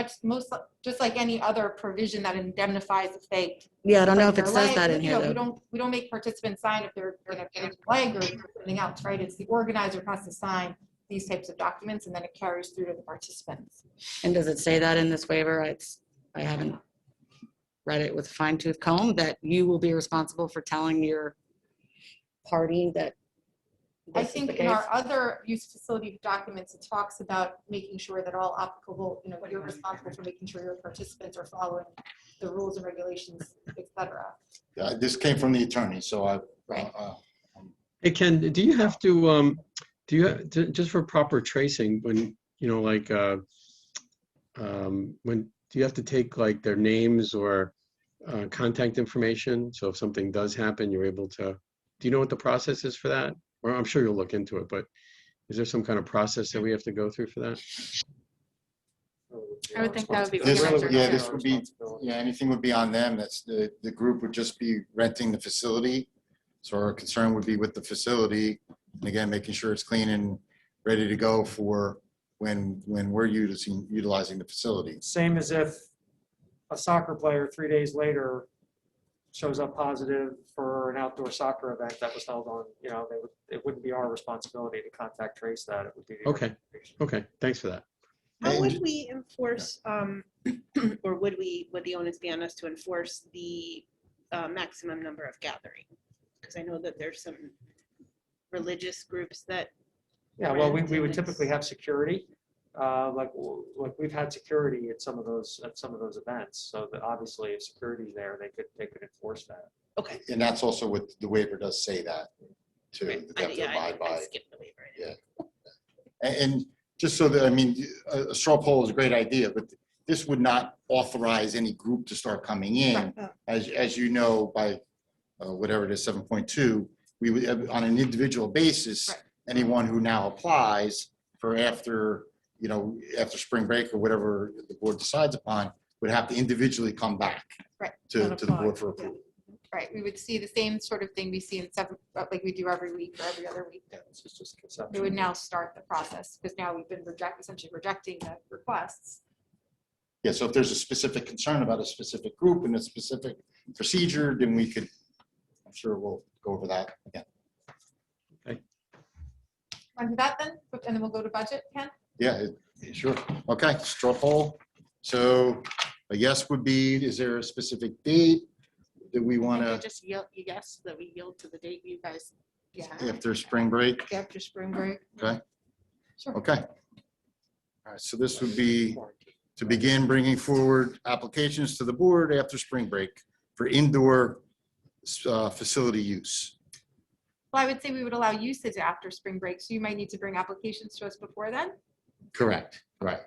just like any other provision that indemnifies if they. Yeah, I don't know if break it their says that leg. in here We though. don't make participants sign if they're gonna break a leg or something else, right? It's the organizer who has to sign these types of documents, and then it carries through to the participants. And does it say that in this waiver? I haven't read it with a fine tooth comb, that you will be responsible for telling your party that I this is think the in our case? other use facility documents, it talks about making sure that all applicable, you're responsible for making sure your participants are following the rules and regulations, et cetera. This came from the attorney, so I. Right. Hey, Ken, do you have to, just for proper tracing, when, when, do you have to take like their names or contact information? So if something does happen, you're able to, do you know what the process is for that? Or I'm sure you'll look into it, but is there some kind of process that we have to go through for that? I would think that would be. This organizer. would be, anything would be on them. That's the group would just be renting the facility. So our concern would be with the facility, and again, making sure it's clean and ready to go for when we're utilizing the facility. Same as if a soccer player 3 days later shows up positive for an outdoor soccer event that was held on, it wouldn't be our responsibility to contact trace that. It would be. the Okay. organization. Okay, thanks for that. How would we enforce, or would the onus be on us to enforce the maximum number of gathering? Because I know that there's some religious groups that. Yeah, well, we rent would and typically it's- have security, like we've had security at some of those events. So that obviously if security's there, they could enforce that. Okay. And that's also what the waiver does say that too. Right. that they have to abide I by. skipped the waiver. Yeah. And just so that, I mean, a straw poll is a great idea, but this would not authorize any group to start coming in. As you know, by whatever it is, 7.2, we would, on an individual basis, anyone who now applies for after spring break or whatever the board decides upon, would have to individually come back Right. And to the apply. board for approval. Right, we would see the same sort of thing we see in like we do every week or every other week. Yeah, this is just We conceptual. would now start the process because now we've been essentially rejecting the requests. Yeah, so if there's a specific concern about a specific group and a specific procedure, then we could, I'm sure we'll go over that again. Want to do that then? And then we'll go to budget, Ken? Yeah, sure. Okay, straw poll. So a yes would be, is there a specific date that we want And you to, just yield, you guess that we yield to the date you guys. Yeah. after spring break? After spring break? Okay, Sure. okay. All right, so this would be to begin bringing forward applications to the board after spring break for indoor facility use. Well, I would say we would allow usage after spring break, so you might need to bring applications to us before then. Correct, right.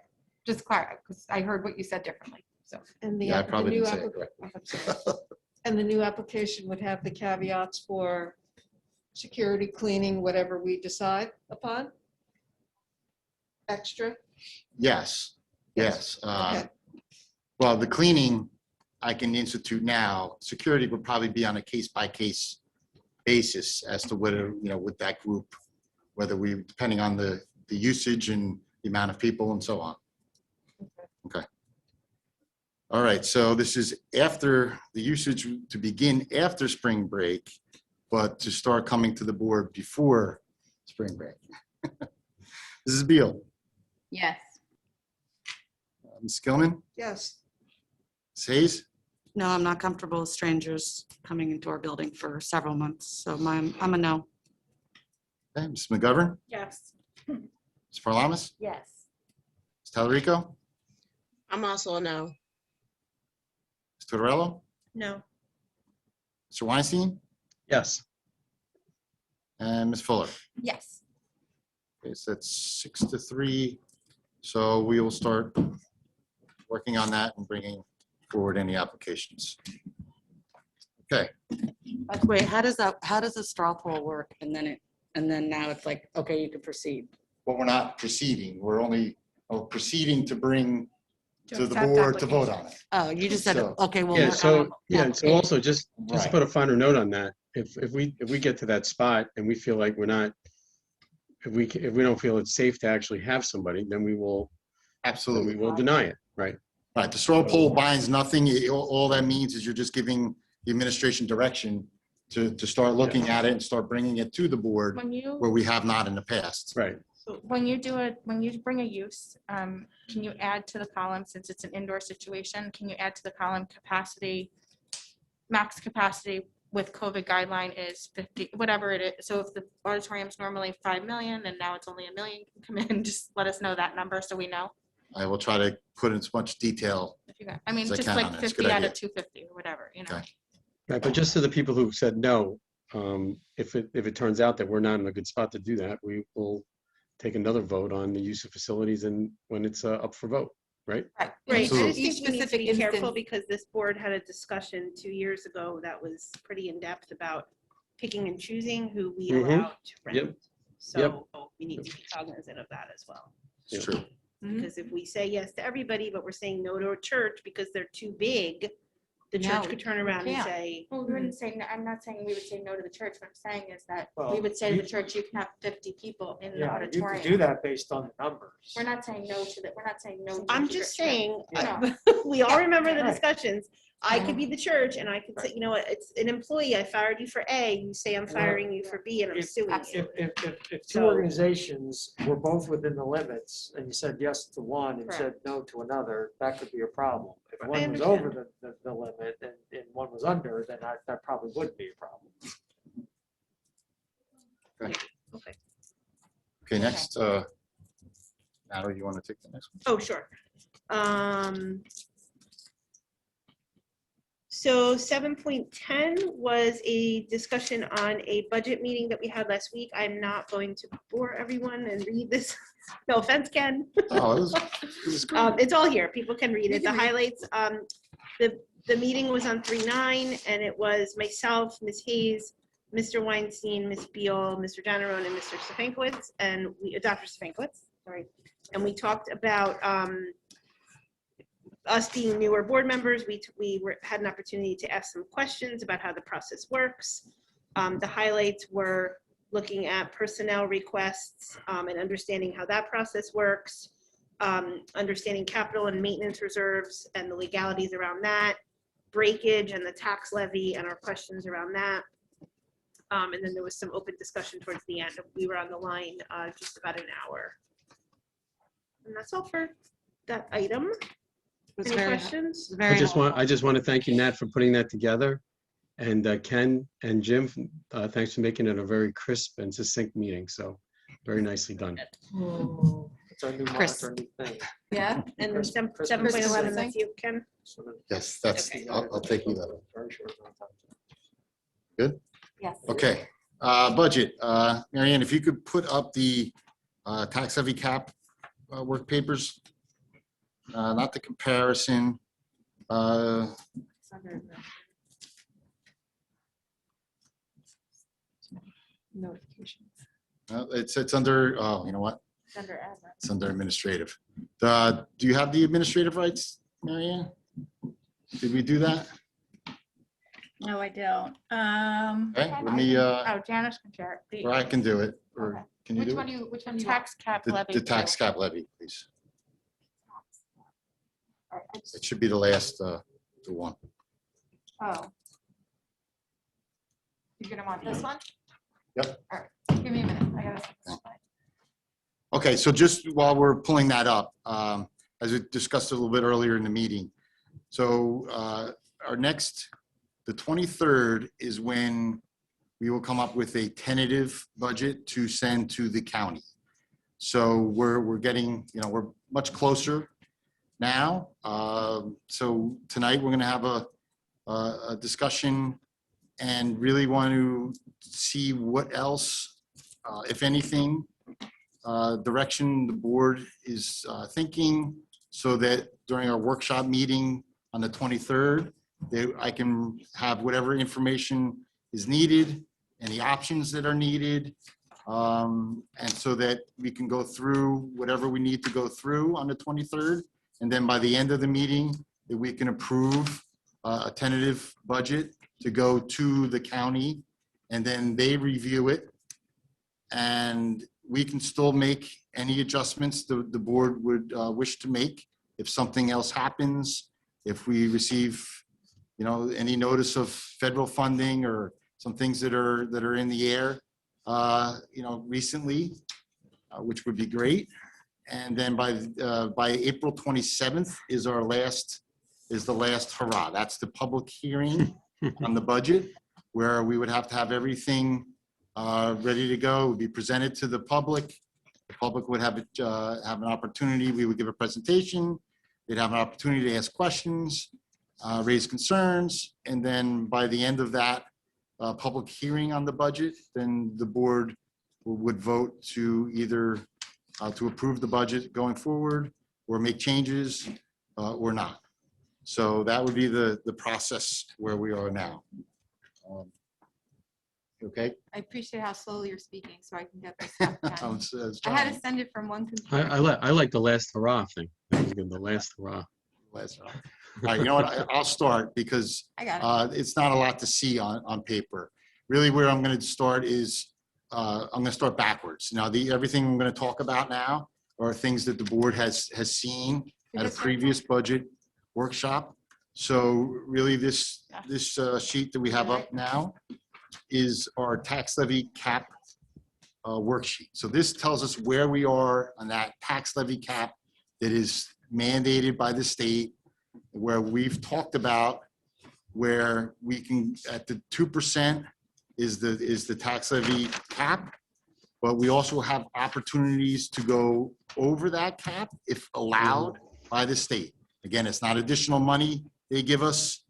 Just clarify, because I heard what you said differently, so. And Yeah, I the probably new didn't say it correctly. And the new application would have the caveats for security, cleaning, whatever we decide upon? Extra? Yes, yes. Okay. Well, the cleaning I can institute now. Security would probably be on a case-by-case basis as to whether, with that group, whether we, depending on the usage and the amount of people and so on. Okay. All right, so this is after the usage to begin after spring break, but to start coming to the board before spring break. Mrs. Beal, Yes. Ms. Gilman, Yes. Ms. Hayes? No, I'm not comfortable with strangers coming into our building for several months, so I'm a no. Okay, Ms. McGovern, Yes. Ms. Parlamas, Yes. Ms. Talarico, I'm also a no. Ms. Torello, No. Mr. Weinstein, Yes. and Ms. Fuller. Yes. Okay, so that's 6-3. So we will start working on that and bringing forward any applications. Okay, Wait, how does a straw poll work? And then now it's like, okay, you can proceed. but we're not proceeding. We're only proceeding to bring To to the accept board to vote on it. Oh, you just said, So- okay, well. Yeah, work so, on yeah, the so also just to Right. put a finer note on that, if we get to that spot and we feel like we're not, if we don't feel it's safe to actually have somebody, then we will Absolutely. deny it, right? Right, the straw poll binds nothing. All that means is you're just giving the administration direction to start looking at it and start bringing it to the board When where we have not in the past. Right. when you bring a use, can you add to the column, since it's an indoor situation, can you add to the column capacity, max capacity with COVID guideline is 50, whatever it is. So if the auditorium's normally 5 million and now it's only 1 million, come in, just let us know that number so we know. I will try to put in as much detail. If you got, I mean, As I just can on like it. It's a 50 good out idea. of 250 or whatever, you know. Okay. Right, but just to the people who said no, if it turns out that we're not in a good spot to do that, we will take another vote on the use of facilities and when it's up for vote, right? Right. Right, I Absolutely. just think we need to specific be careful instance- because this board had a discussion 2 years ago that was pretty in-depth about picking and choosing who we Mhm. allow to Yep. rent. So we need to be cognizant of that as well. It's true. Because if we say yes to everybody, but we're saying no to a church because they're too big, the church No, could turn we around and can't. say, Well, we wouldn't say, no. I'm not saying we would say no to the church. What I'm saying is that we Well, would say to you- the church, you can have 50 people in the Yeah, you auditorium. could do that based on the numbers. We're not saying no to that. We're not saying no. to I'm the just church. saying, No. we all remember the Right. discussions. I could be the church and I could say, you know what, it's an employee, I fired you for A, you say I'm firing you for B and I'm If, suing you. if two So- organizations were both within the limits and you said yes to one and said Correct. no to another, that could be a problem. If I one was understand. over the limit and one was under, then that probably would be a problem. Okay, next, Natalie, you want to take the next one? Oh, sure. So 7.10 was a discussion on a budget meeting that we had last week. I'm not going to bore everyone and read this. No offense, Ken. Oh, it was great. It's all here. People can read We it. The can read. highlights, the meeting was on 3/9 and it was myself, Ms. Hayes, Mr. Weinstein, Ms. Beal, Mr. Janarone, and Mr. Stefankiewicz, and Dr. Stefankiewicz, sorry. And we talked about us being newer board members. Had an opportunity to ask some questions about how the process works. The highlights were looking at personnel requests and understanding how that process works, understanding capital and maintenance reserves and the legalities around that, breakage and the tax levy and our questions around that. And then there was some open discussion towards the end. We were on the line just about an hour. And that's all for that item. Was Any very- questions? I just want to thank you, Nat, for putting that together. And Ken and Jim, thanks for making it a very crisp and succinct meeting. So very nicely done. It's our new Chris. our new thing. Yeah. And then Christmas. 7.11, that's you, Ken? Yes, that's, Okay. I'll take you that one. Very short amount of time. Good? Yes. Okay, budget. Mary Ann, if you could put up the tax levy cap work papers, not the comparison. Notifications. It's under, oh, you know what? It's under admin. It's under administrative. Do you have the administrative rights, Mary Ann? Did we do that? No, I don't. Okay, let me, Oh, Janice can share it. or I can do it, or Okay. can you Which do one it? you, which one you want? Tax cap The levy. the tax cap levy, please. All right, I just- It should be the last, the one. Oh. You're gonna want this one? Yep. All right, give me a minute. I gotta. set this aside. Okay, so just while we're pulling that up, as we discussed a little bit earlier in the meeting. So our next, the 23rd is when we will come up with a tentative budget to send to the county. So we're getting, we're much closer now. So tonight, we're gonna have a discussion and really want to see what else, if anything, direction the board is thinking, so that during our workshop meeting on the 23rd, that I can have whatever information is needed, any options that are needed, and so that we can go through whatever we need to go through on the 23rd. And then by the end of the meeting, that we can approve a tentative budget to go to the county, and then they review it. And we can still make any adjustments the board would wish to make. If something else happens, if we receive, any notice of federal funding or some things that are in the air, recently, which would be great. And then by April 27th is the last hurrah. That's the public hearing on the budget, where we would have to have everything ready to go. It would be presented to the public. The public would have an opportunity. We would give a presentation. They'd have an opportunity to ask questions, raise concerns, and then by the end of that public hearing on the budget, then the board would vote to either to approve the budget going forward, or make changes, or not. So that would be the process where we are now. Okay? I appreciate how slowly you're speaking, so I can get this stuff I done. was I had trying. to send it from one computer. I like the last hurrah thing. That was good, the last hurrah. Last round. right, you know what? I'll start because I got it. it's not a lot to see on paper. Really, where I'm going to start is I'm going to start backwards. Now, everything I'm going to talk about now are things that the board has seen at a previous budget workshop. So really, this sheet that we have up now is our tax levy cap worksheet. So this tells us where we are on that tax levy cap that is mandated by the state, where we've talked about where we can, at the 2% is the tax levy cap, but we also have opportunities to go over that cap if allowed by the state. Again, it's not additional money they give us.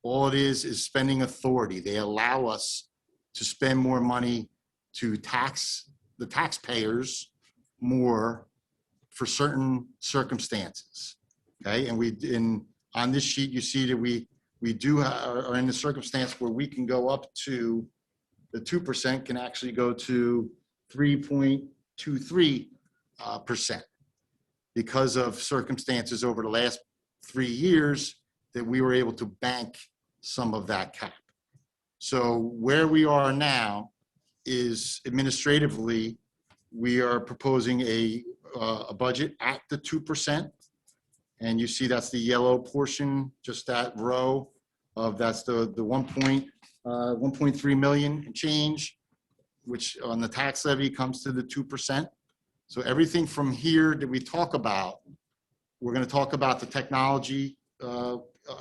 All it is spending authority. They allow us to spend more money to tax the taxpayers more for certain circumstances. Okay, and on this sheet, you see that we are in the circumstance where we can go up to the 2% can actually go to 3.23% because of circumstances over the last 3 years that we were able to bank some of that cap. So where we are now is administratively, we are proposing a budget at the 2%. And you see that's the yellow portion, just that row of that's the 1.3 million and change, which on the tax levy comes to the 2%. So everything from here that we talk about, we're going to talk about the technology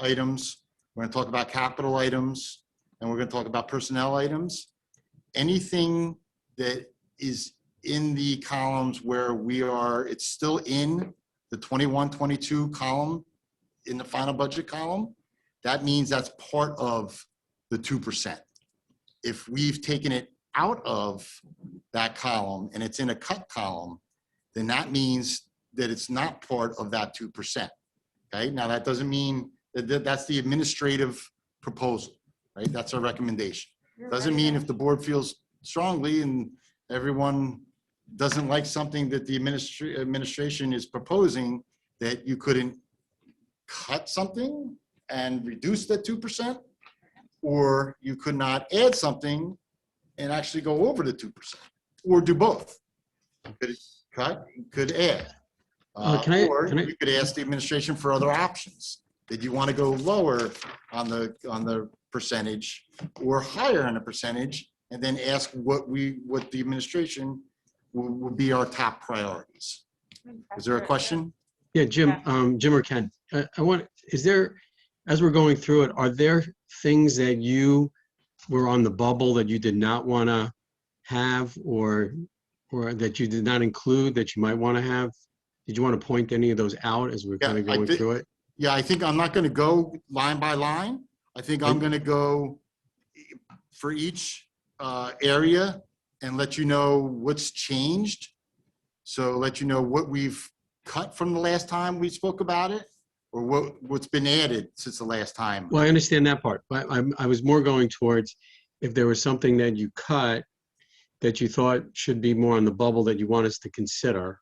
items, we're going to talk about capital items, and we're going to talk about personnel items. Anything that is in the columns where it's still in the 21-22 column in the final budget column, that means that's part of the 2%. If we've taken it out of that column and it's in a cut column, then that means that it's not part of that 2%. Okay, now that doesn't mean that's the administrative proposal, right? That's our recommendation. Doesn't mean if the board feels strongly and everyone doesn't like something that the administration is proposing, that you couldn't cut something and reduce that 2%, or you could not add something and actually go over the 2%, or do both. You could cut, you could add. Or you could ask the administration for other options. Did you want to go lower on the percentage or higher on the percentage, and then ask what the administration would be our top priorities? Is there a question? Yeah, Jim or Ken, as we're going through it, are there things that you were on the bubble that you did not want to have, or that you did not include that you might want to have? Did you want to point any of those out as we're kind of going through it? Yeah, I think I'm not going to go line by line. I think I'm going to go for each area and let you know what's changed. So let you know what we've cut from the last time we spoke about it, or what's been added since the last time. Well, I understand that part, but I was more going towards if there was something that you cut that you thought should be more on the bubble that you want us to consider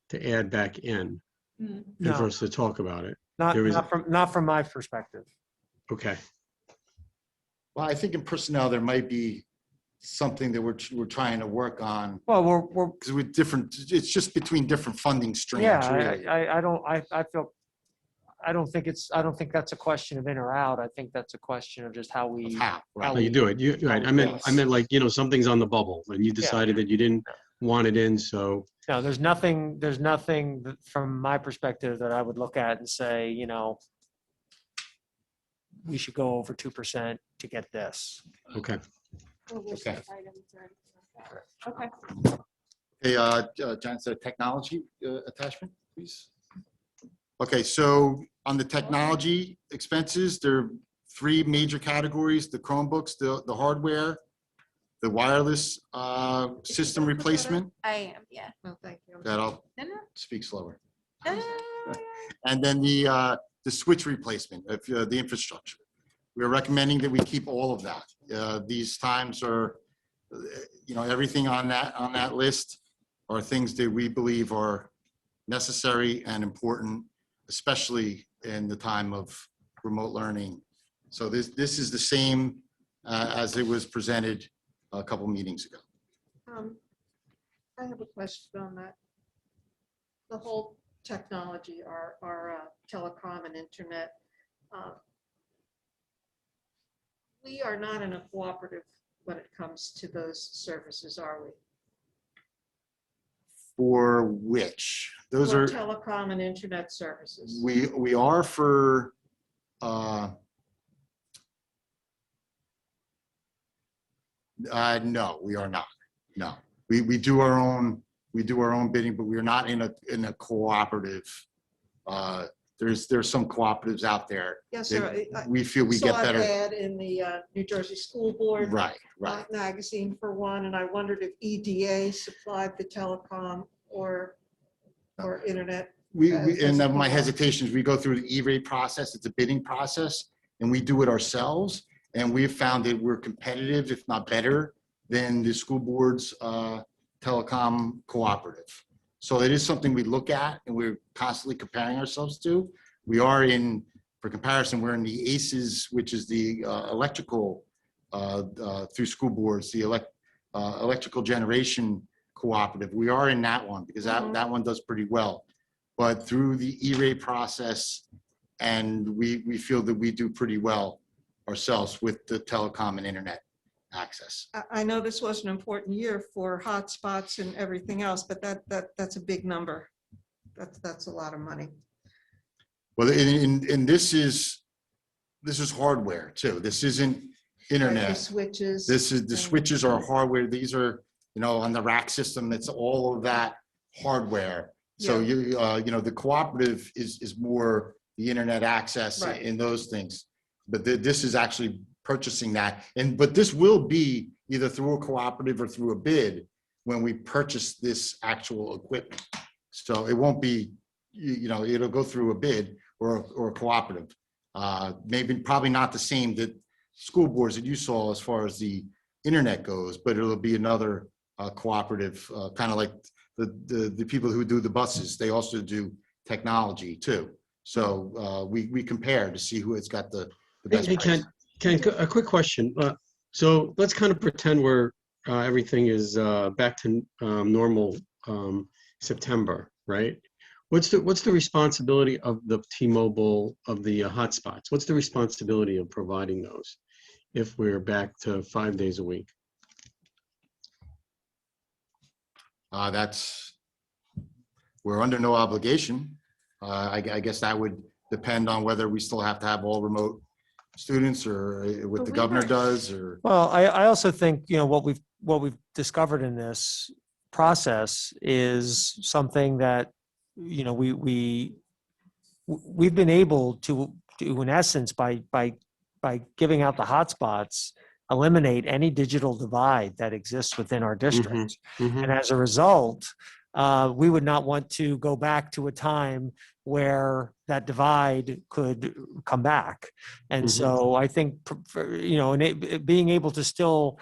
to add back in, and for us to talk about it. Not from my perspective. Okay. Well, I think in personnel, there might be something that we're trying to work on. Well, we're because with different, it's just between different funding streams. yeah. Really. I don't think that's a question of in or out. I think that's a question of just how we. How you do it. Right. I meant like, something's on the bubble and you decided that you didn't want it in. So no, there's nothing that, from my perspective, that I would look at and say, we should go over 2% to get this. Okay. Okay. Okay. Hey, John, so technology attachment, please. Okay, so on the technology expenses, there are 3 major categories: the Chromebooks, the hardware, the wireless system replacement. I am, yeah. Oh, thank you. That I'll No, no. speak slower. No. And then the switch replacement of the infrastructure. We're recommending that we keep all of that. These times are, everything on that list are things that we believe are necessary and important, especially in the time of remote learning. So this is the same as it was presented a couple meetings ago. I have a question on that. The whole technology, our telecom and internet. We are not in a cooperative when it comes to those services, are we? For which? Those For are, telecom and internet services. we are for, no, we are not. No, we do our own bidding, but we're not in a cooperative. There's some cooperatives out there. Yes, that sir. We feel we Saw get an better. ad in the New Jersey School Board Right. magazine for one, and I wondered if EDA supplied the telecom or internet. And my hesitations, we go through the E-rate process. It's a bidding process, and we do it ourselves. And we've found that we're competitive, if not better, than the school board's telecom cooperative. So it is something we look at, and we're constantly comparing ourselves to. We are in, for comparison, we're in the ACES, which is the electrical through school boards, the electrical generation cooperative. We are in that one because that one does pretty well. But through the E-rate process, and we feel that we do pretty well ourselves with the telecom and internet access. I know this was an important year for hotspots and everything else, but that's a big number. That's a lot of money. Well, and this is hardware too. This isn't internet. The switches. This is, the switches are hardware. These are, on the rack system, it's all of that hardware. So the cooperative is more the internet access and those things. But this is actually purchasing that. But this will be either through a cooperative or through a bid when we purchase this actual equipment. So it won't be, it'll go through a bid or a cooperative. Probably not the same that school boards that you saw as far as the internet goes, but it'll be another cooperative, kind of like the people who do the buses. They also do technology too. So we compare to see who has got the best price. Ken, a quick question. So let's kind of pretend everything is back to normal September, right? What's the responsibility of the T-Mobile, of the hotspots? What's the responsibility of providing those if we're back to 5 days a week? We're under no obligation. I guess that would depend on whether we still have to have all remote students or what the governor does, or. Well, I also think, what we've discovered in this process is something that, we've been able to, in essence, by giving out the hotspots, eliminate any digital divide that exists within our district. And as a result, we would not want to go back to a time where that divide could come back. And so I think, being able to still,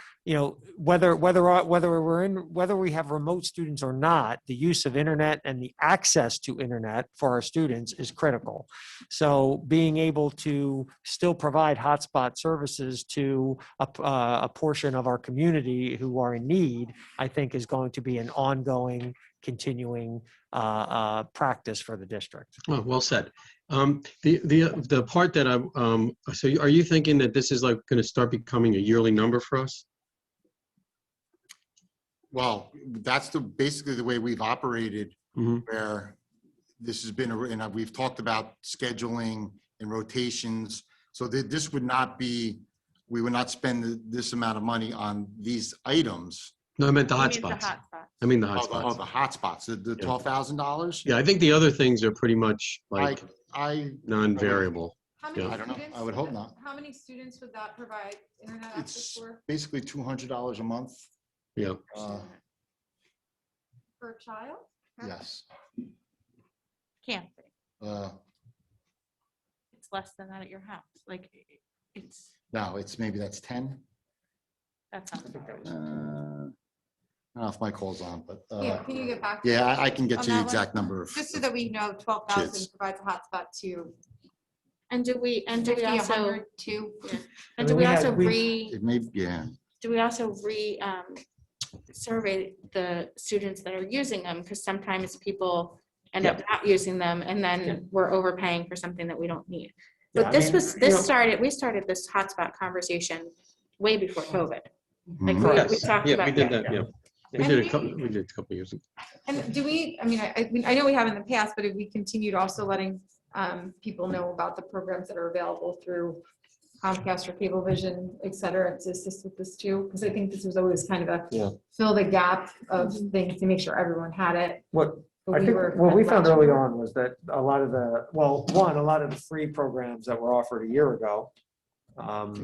whether we have remote students or not, the use of internet and the access to internet for our students is critical. So being able to still provide hotspot services to a portion of our community who are in need, I think is going to be an ongoing, continuing practice for the district. Oh, well said. The part that so are you thinking that this is like going to start becoming a yearly number for us? Well, that's basically the way we've operated, where this has been, and we've talked about scheduling and rotations. So this would not be, we would not spend this amount of money on these items. No, I meant the He means hotspots. I mean the hotspots. Oh, the hotspots, the $12,000? Yeah, I think the other things are pretty much like I non-variable. How many I don't know. students I would hope not. How many students would that provide internet access It's for basically $200 a month. Yeah. per child? Yes. Can't be. Uh, It's less than that at your house. Like, it's, No, maybe that's 10. that's not the big I don't know if my call's on, but. Yeah, can you get back? to Yeah, us I can get on to the that one? exact number of. Just so that we know, 12,000 kids. provides a hotspot to And do we 50, also, 100, 2. and I do mean, we we had- also we- It may, yeah. do we also survey the students that are using them? Because sometimes people end up not using them and then we're overpaying for something that we don't need. Yeah, But I this mean, was, you know- we started this hotspot conversation way before COVID. Like Mhm. we talked Yeah, about. we did that, yeah. We And did we- a couple, we did a couple years ago. And do we, I mean, I know we have in the past, but have we continued also letting people know about the programs that are available through Comcast or Cablevision, et cetera, to assist with this too? Because I think this was always kind of Yeah. a fill the gap of things to make sure everyone had it. What, but I we think were what we kind of found latching early on. on was that a lot of the, well, one, a lot of the free programs that were offered a year ago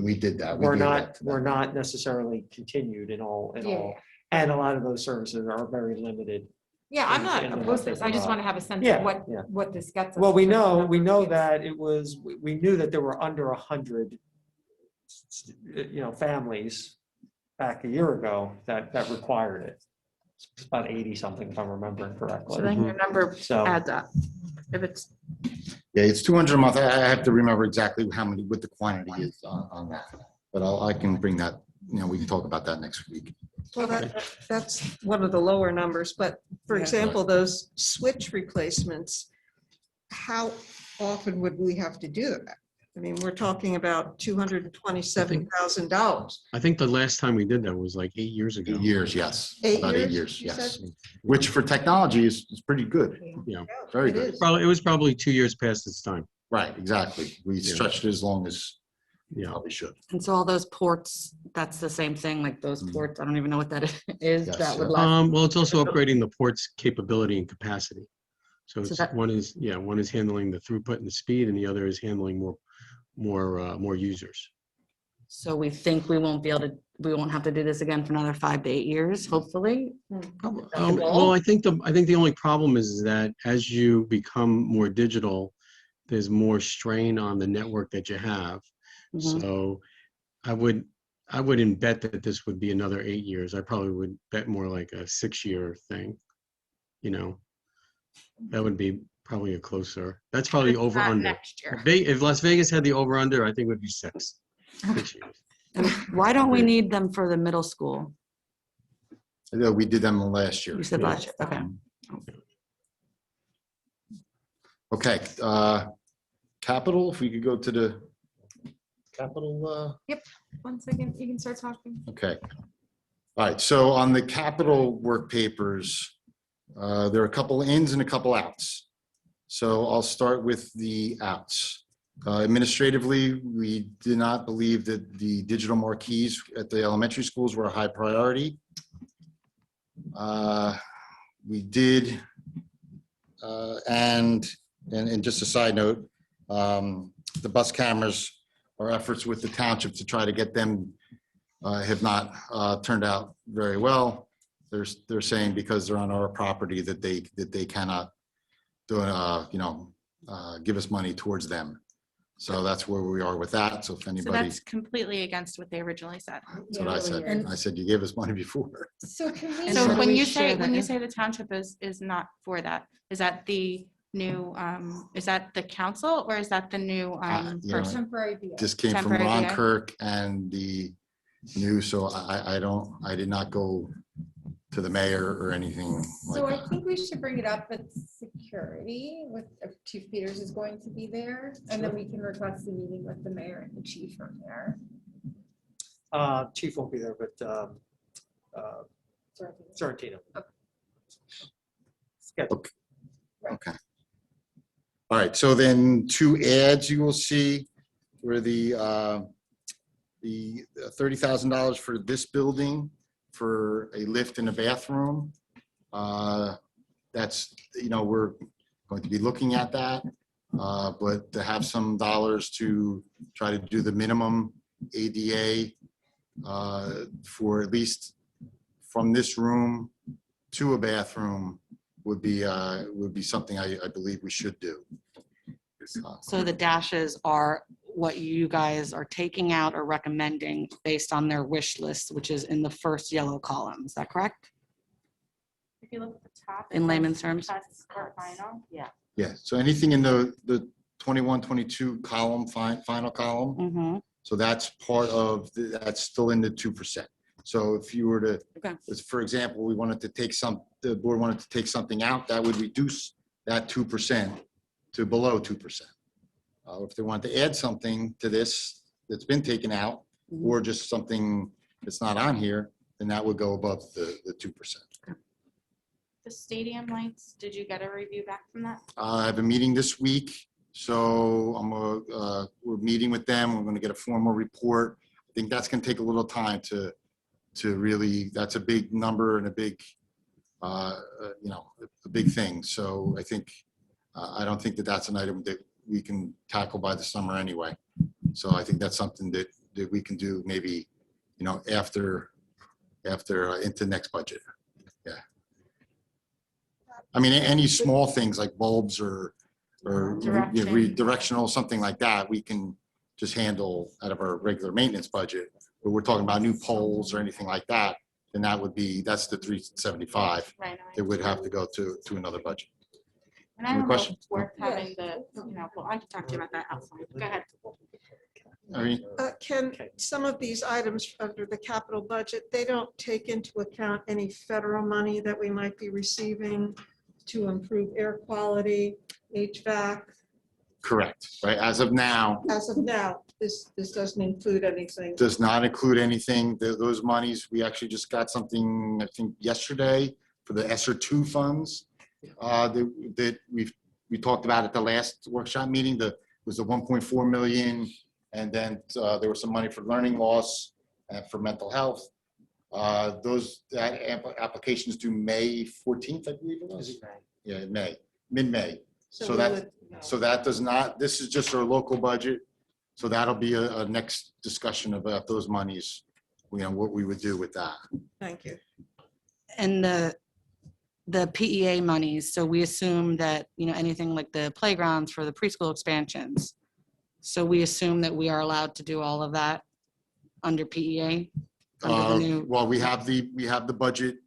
We did that. We were gave not, that. were not necessarily continued in all. Yeah. And a lot of those services are very limited. Yeah, I'm in- not in the opposed to this. I just want to have a sense Yeah, of yeah. what this gets us. Well, we in terms of know, number we of know kids. that it was, we knew that there were under 100, families back a year ago that required it. It's about 80 something, if I'm remembering correctly. So then your number So- adds up. If it's, Yeah, it's 200 a month. I have to remember exactly how many, what the quantity is on that. But I can bring that, we can talk about that next week. Well, that's one of the lower numbers, but for Yeah. example, those switch replacements, how often would we have to do that? I mean, we're talking about $227,000. I think the last time we did that was like 8 years ago. 8 years, yes. 8 About 8 years, years, you yes. said? Which for technology is pretty good. Yeah. Very It good. is. Probably, it was probably 2 years past its time. Right, exactly. We Yeah. stretched it as long as we Yeah. probably should. And so all those ports, that's the same thing, like those Mhm. ports, I don't even know what that is, Yes, that would yeah. last. Well, it's also upgrading the port's capability and capacity. So So it's, that- one is handling the throughput and the speed, and the other is handling more users. So we think we won't have to do this again for another 5 to 8 years, hopefully. Well, I think the only problem is that as you become more digital, there's more strain on the network that you have. Mhm. So I wouldn't bet that this would be another 8 years. I probably would bet more like a 6-year thing. That would be probably a closer, that's probably over not under. next year. If Las Vegas had the over under, I think it would be 6 years. And why don't we need them for the middle school? We did them last year. You said last year, okay. Okay, capital, if we could go to the capital, 1 second, you can start talking. okay. All right, so on the capital work papers, there are a couple ins and a couple outs. So I'll start with the outs. Administratively, we did not believe that the digital marquees at the elementary schools were a high priority. We did, and just a side note, the bus cameras, our efforts with the township to try to get them have not turned out very well. They're saying because they're on our property that they cannot give us money towards them. So that's where we are with that. So if So anybody, that's completely against what they originally said. that's what I said. I said, you gave us money before. So can we? And So how do when we you share say, that when you in- say the township is not for that, is that the new, is that the council or is that the new you know, person? Temporary BA. This came from Temporary Ron VA. Kirk and the news, so I did not go to the mayor or anything So like I that. think we should bring it up with security, with if Chief Peters is going to be there, and then we can request a meeting with the mayor and the chief from there. Chief won't be there, but Sorrentino. Schedule. Okay. All right, so then 2 ads you will see were the $30,000 for this building for a lift and a bathroom. That's, we're going to be looking at that, but to have some dollars to try to do the minimum ADA for at least from this room to a bathroom would be something I believe we should do. So the dashes are what you guys are taking out or recommending based on their wish list, which is in the first yellow column. Is that correct? If you look at the top. In layman's terms? Cuts or vinyl. Yeah. Yeah, so anything in the 21, 22 column, final column. Mm-hmm. So that's part of, that's still in the 2%. So if you were to, Okay. for example, we wanted to take the board wanted to take something out, that would reduce that 2% to below 2%. If they want to add something to this that's been taken out, or just something that's not on here, then that would go above the 2%. The stadium lights, did you get a review back from that? I have a meeting this week, so we're meeting with them. We're going to get a formal report. I think that's going to take a little time to really, that's a big number and a big, a big thing. So I think, I don't think that that's an item that we can tackle by the summer anyway. So I think that's something that we can do maybe, after into next budget. Yeah. I mean, any small things like bulbs or directional, something like that, we can just handle out of our regular maintenance budget. But we're talking about new poles or anything like that, then that's the 375. Right. That would have to go to another budget. And I Any don't know if question? it's worth having well, I can talk to you about that outside. Go ahead. I mean, Can some of these items under the capital budget, they don't take into account any federal money that we might be receiving to improve air quality, HVAC? correct, right? As of now, As of now, this doesn't include anything. does not include anything. Those monies, we actually just got something, I think, yesterday for the ESSER 2 funds that we talked about at the last workshop meeting. Was the 1.4 million, and then there was some money for learning loss and for mental health. That applications due May 14th, I believe it was. Yeah, mid-May. So that does not. This is just our local budget. So that'll be a next discussion about those monies. What we would do with that. Thank you. And the PEA monies, so we assume that, anything like the playgrounds for the preschool expansions. So we assume that we are allowed to do all of that under PEA? Under the new. Well, we have the budget.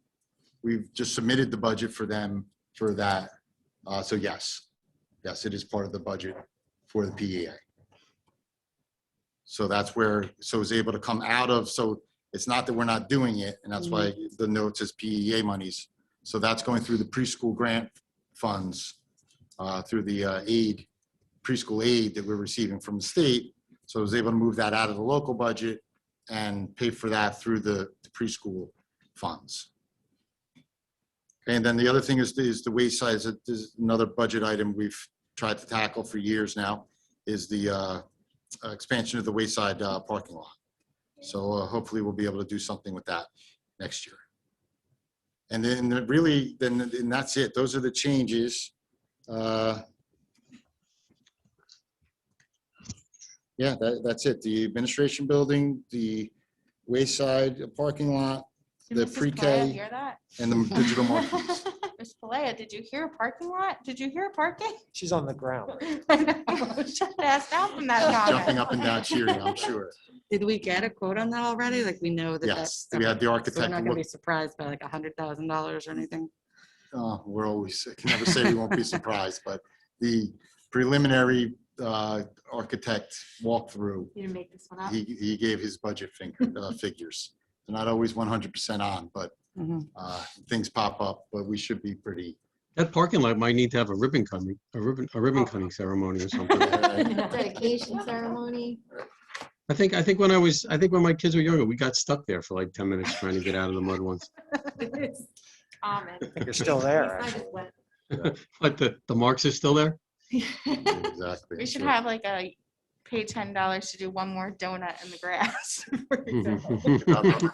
We've just submitted the budget for them for that. So yes, it is part of the budget for the PEA. So that's where, it's able to come out of, so it's not that we're not doing it, and that's why the note says PEA monies. So that's going through the preschool grant funds, through the preschool aid that we're receiving from the state. So I was able to move that out of the local budget and pay for that through the preschool funds. And then the other thing is the wayside. Is another budget item we've tried to tackle for years now, is the expansion of the wayside parking lot. So hopefully we'll be able to do something with that next year. And then then that's it. Those are the changes. Yeah, that's it. The administration building, the wayside parking lot, Did the Mrs. pre-K, Palea hear that? and the digital markets. Miss Palea, did you hear a parking lot? Did you hear parking? She's on the ground. I know. Shut the ass down from that Jumping comment. up and down cheering, I'm sure. Did we get a quote on that already? Like, we know that Yes, that's. we had the So we're architect not gonna look. be surprised by like $100,000 or anything? We're always, I can never say we won't be surprised, but the preliminary architect walkthrough, You didn't make this one up. he gave his budget figures. They're not always 100% on, but Mhm. things pop up, but we should be pretty. That parking lot might need to have a ribbon cutting cutting ceremony or something. Dedication ceremony. I think when my kids were younger, we got stuck there for like 10 minutes trying to get out of the mud once. Common. I think you're still there, I actually. just went. Like the marks are still there? Exactly. We should have like pay $10 to do one more donut in the grass. for example.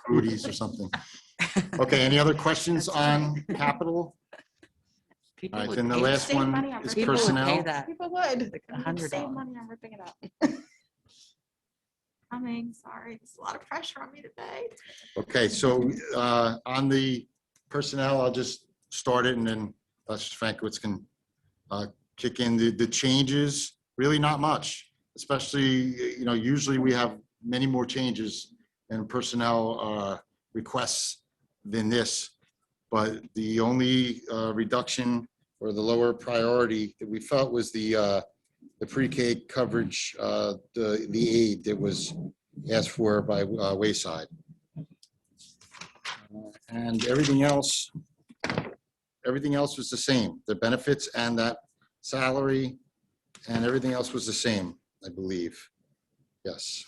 Foodies or something. Okay, any other questions on capital? People All right, would then the pay- last Save one money on is people would pay personnel. that. People would. Like We need to save $100. money on ripping it up. Coming, sorry, there's a lot of pressure on me today. Okay, so on the personnel, I'll just start it and then Dr. Frankowitz can kick in the changes. Really not much, especially, usually we have many more changes in personnel requests than this. But the only reduction or the lower priority that we felt was the the pre-K coverage, the aid that was asked for by Wayside. And everything else was the same. The benefits and that salary and everything else was the same, I believe. Yes.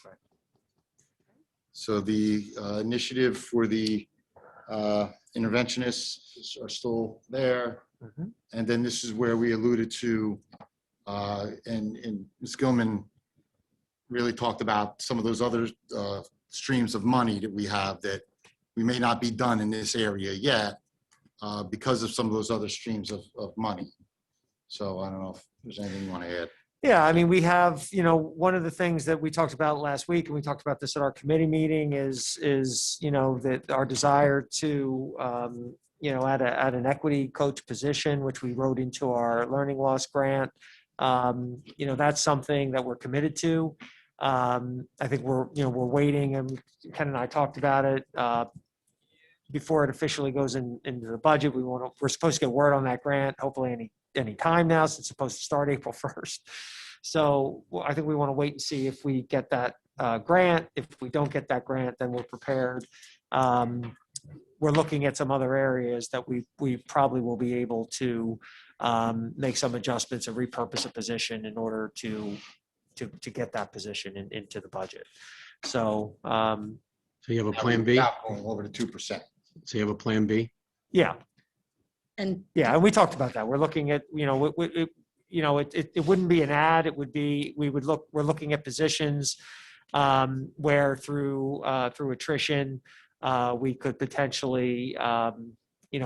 So the initiative for the interventionists are still there. And then this is where we alluded to, and Ms. Gilman really talked about some of those other streams of money that we have that we may not be done in this area yet because of some of those other streams of money. So I don't know if there's anything you want to add. Yeah, I mean, we have, one of the things that we talked about last week, and we talked about this at our committee meeting is, that our desire to, at an equity coach position, which we wrote into our learning loss grant, that's something that we're committed to. I think we're waiting, and Ken and I talked about it before it officially goes into the budget. We're supposed to get word on that grant, hopefully any time now, since it's supposed to start April 1st. So I think we want to wait and see if we get that grant. If we don't get that grant, then we're prepared. We're looking at some other areas that we probably will be able to make some adjustments and repurpose a position in order to get that position into the budget. So So you have a plan B? Without going over to 2%. So you have a plan B? yeah. And Yeah, and we talked about that. We're looking at, it wouldn't be an ad. It would be, we're looking at positions where through attrition, we could potentially,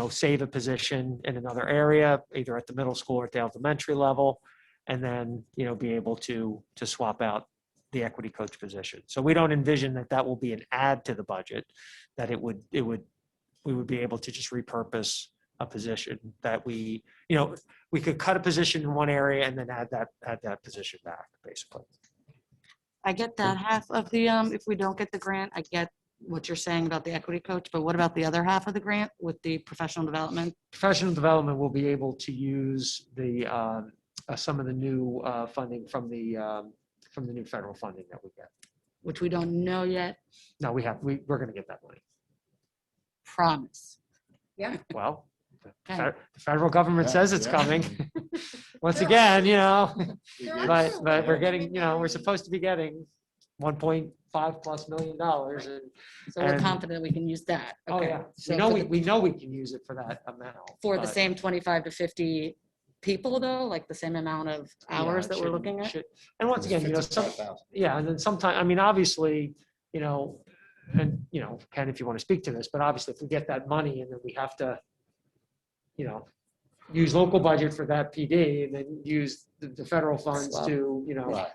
save a position in another area, either at the middle school or at the elementary level, and then, be able to swap out the equity coach position. So we don't envision that will be an add to the budget, that we would be able to just repurpose a position that we could cut a position in one area and then add that position back, basically. I get that half of the, if we don't get the grant, I get what you're saying about the equity coach, but what about the other half of the grant with the professional development? Professional development will be able to use some of the new funding from the new federal funding that we get. Which we don't know yet. No, we're going to get that money. Promise. Well, Okay. the federal government says it's coming. Once again, but we're getting, we're supposed to be getting $1.5+ million. So we're confident we can use that. Oh, Okay. yeah. So We know we can use it for that amount. for the but- same 25 to 50 people though, like the same amount of Yeah, hours it that we're should- looking at? should- And once again, 55,000. and then sometimes, I mean, obviously, and, Ken, if you want to speak to this, but obviously if we get that money and then we have to, use local budget for that PD and then use the federal funds to, Right.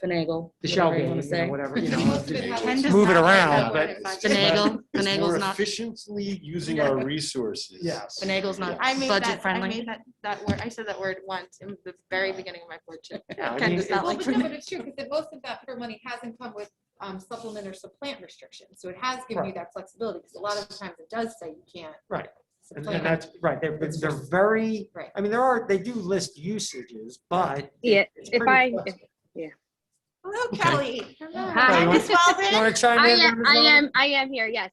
Finagle. the shell whatever you game, wanna say. whatever, Ken does move it not like around, that but. word in my- Finagle, It's more Finagle's not, efficiently using our resources. Yes. Finagle's not I made budget that, I friendly. made that word, I said that word once in the very beginning of my board. Yeah, I Ken mean, does not Well, like but no, Finagle's. but it's true, because most of that for money hasn't come with supplement or supplant restrictions, so it has given you Right. that flexibility, because a lot of the times it does say you can't. Right. And supplant. that's right. They're very, Right. I mean, they do list usages, but. Yeah, it's if pretty I, flexible. Hello, Okay. Kelly. Hi. You Ms. Walden? want to chime in? I am here, yes.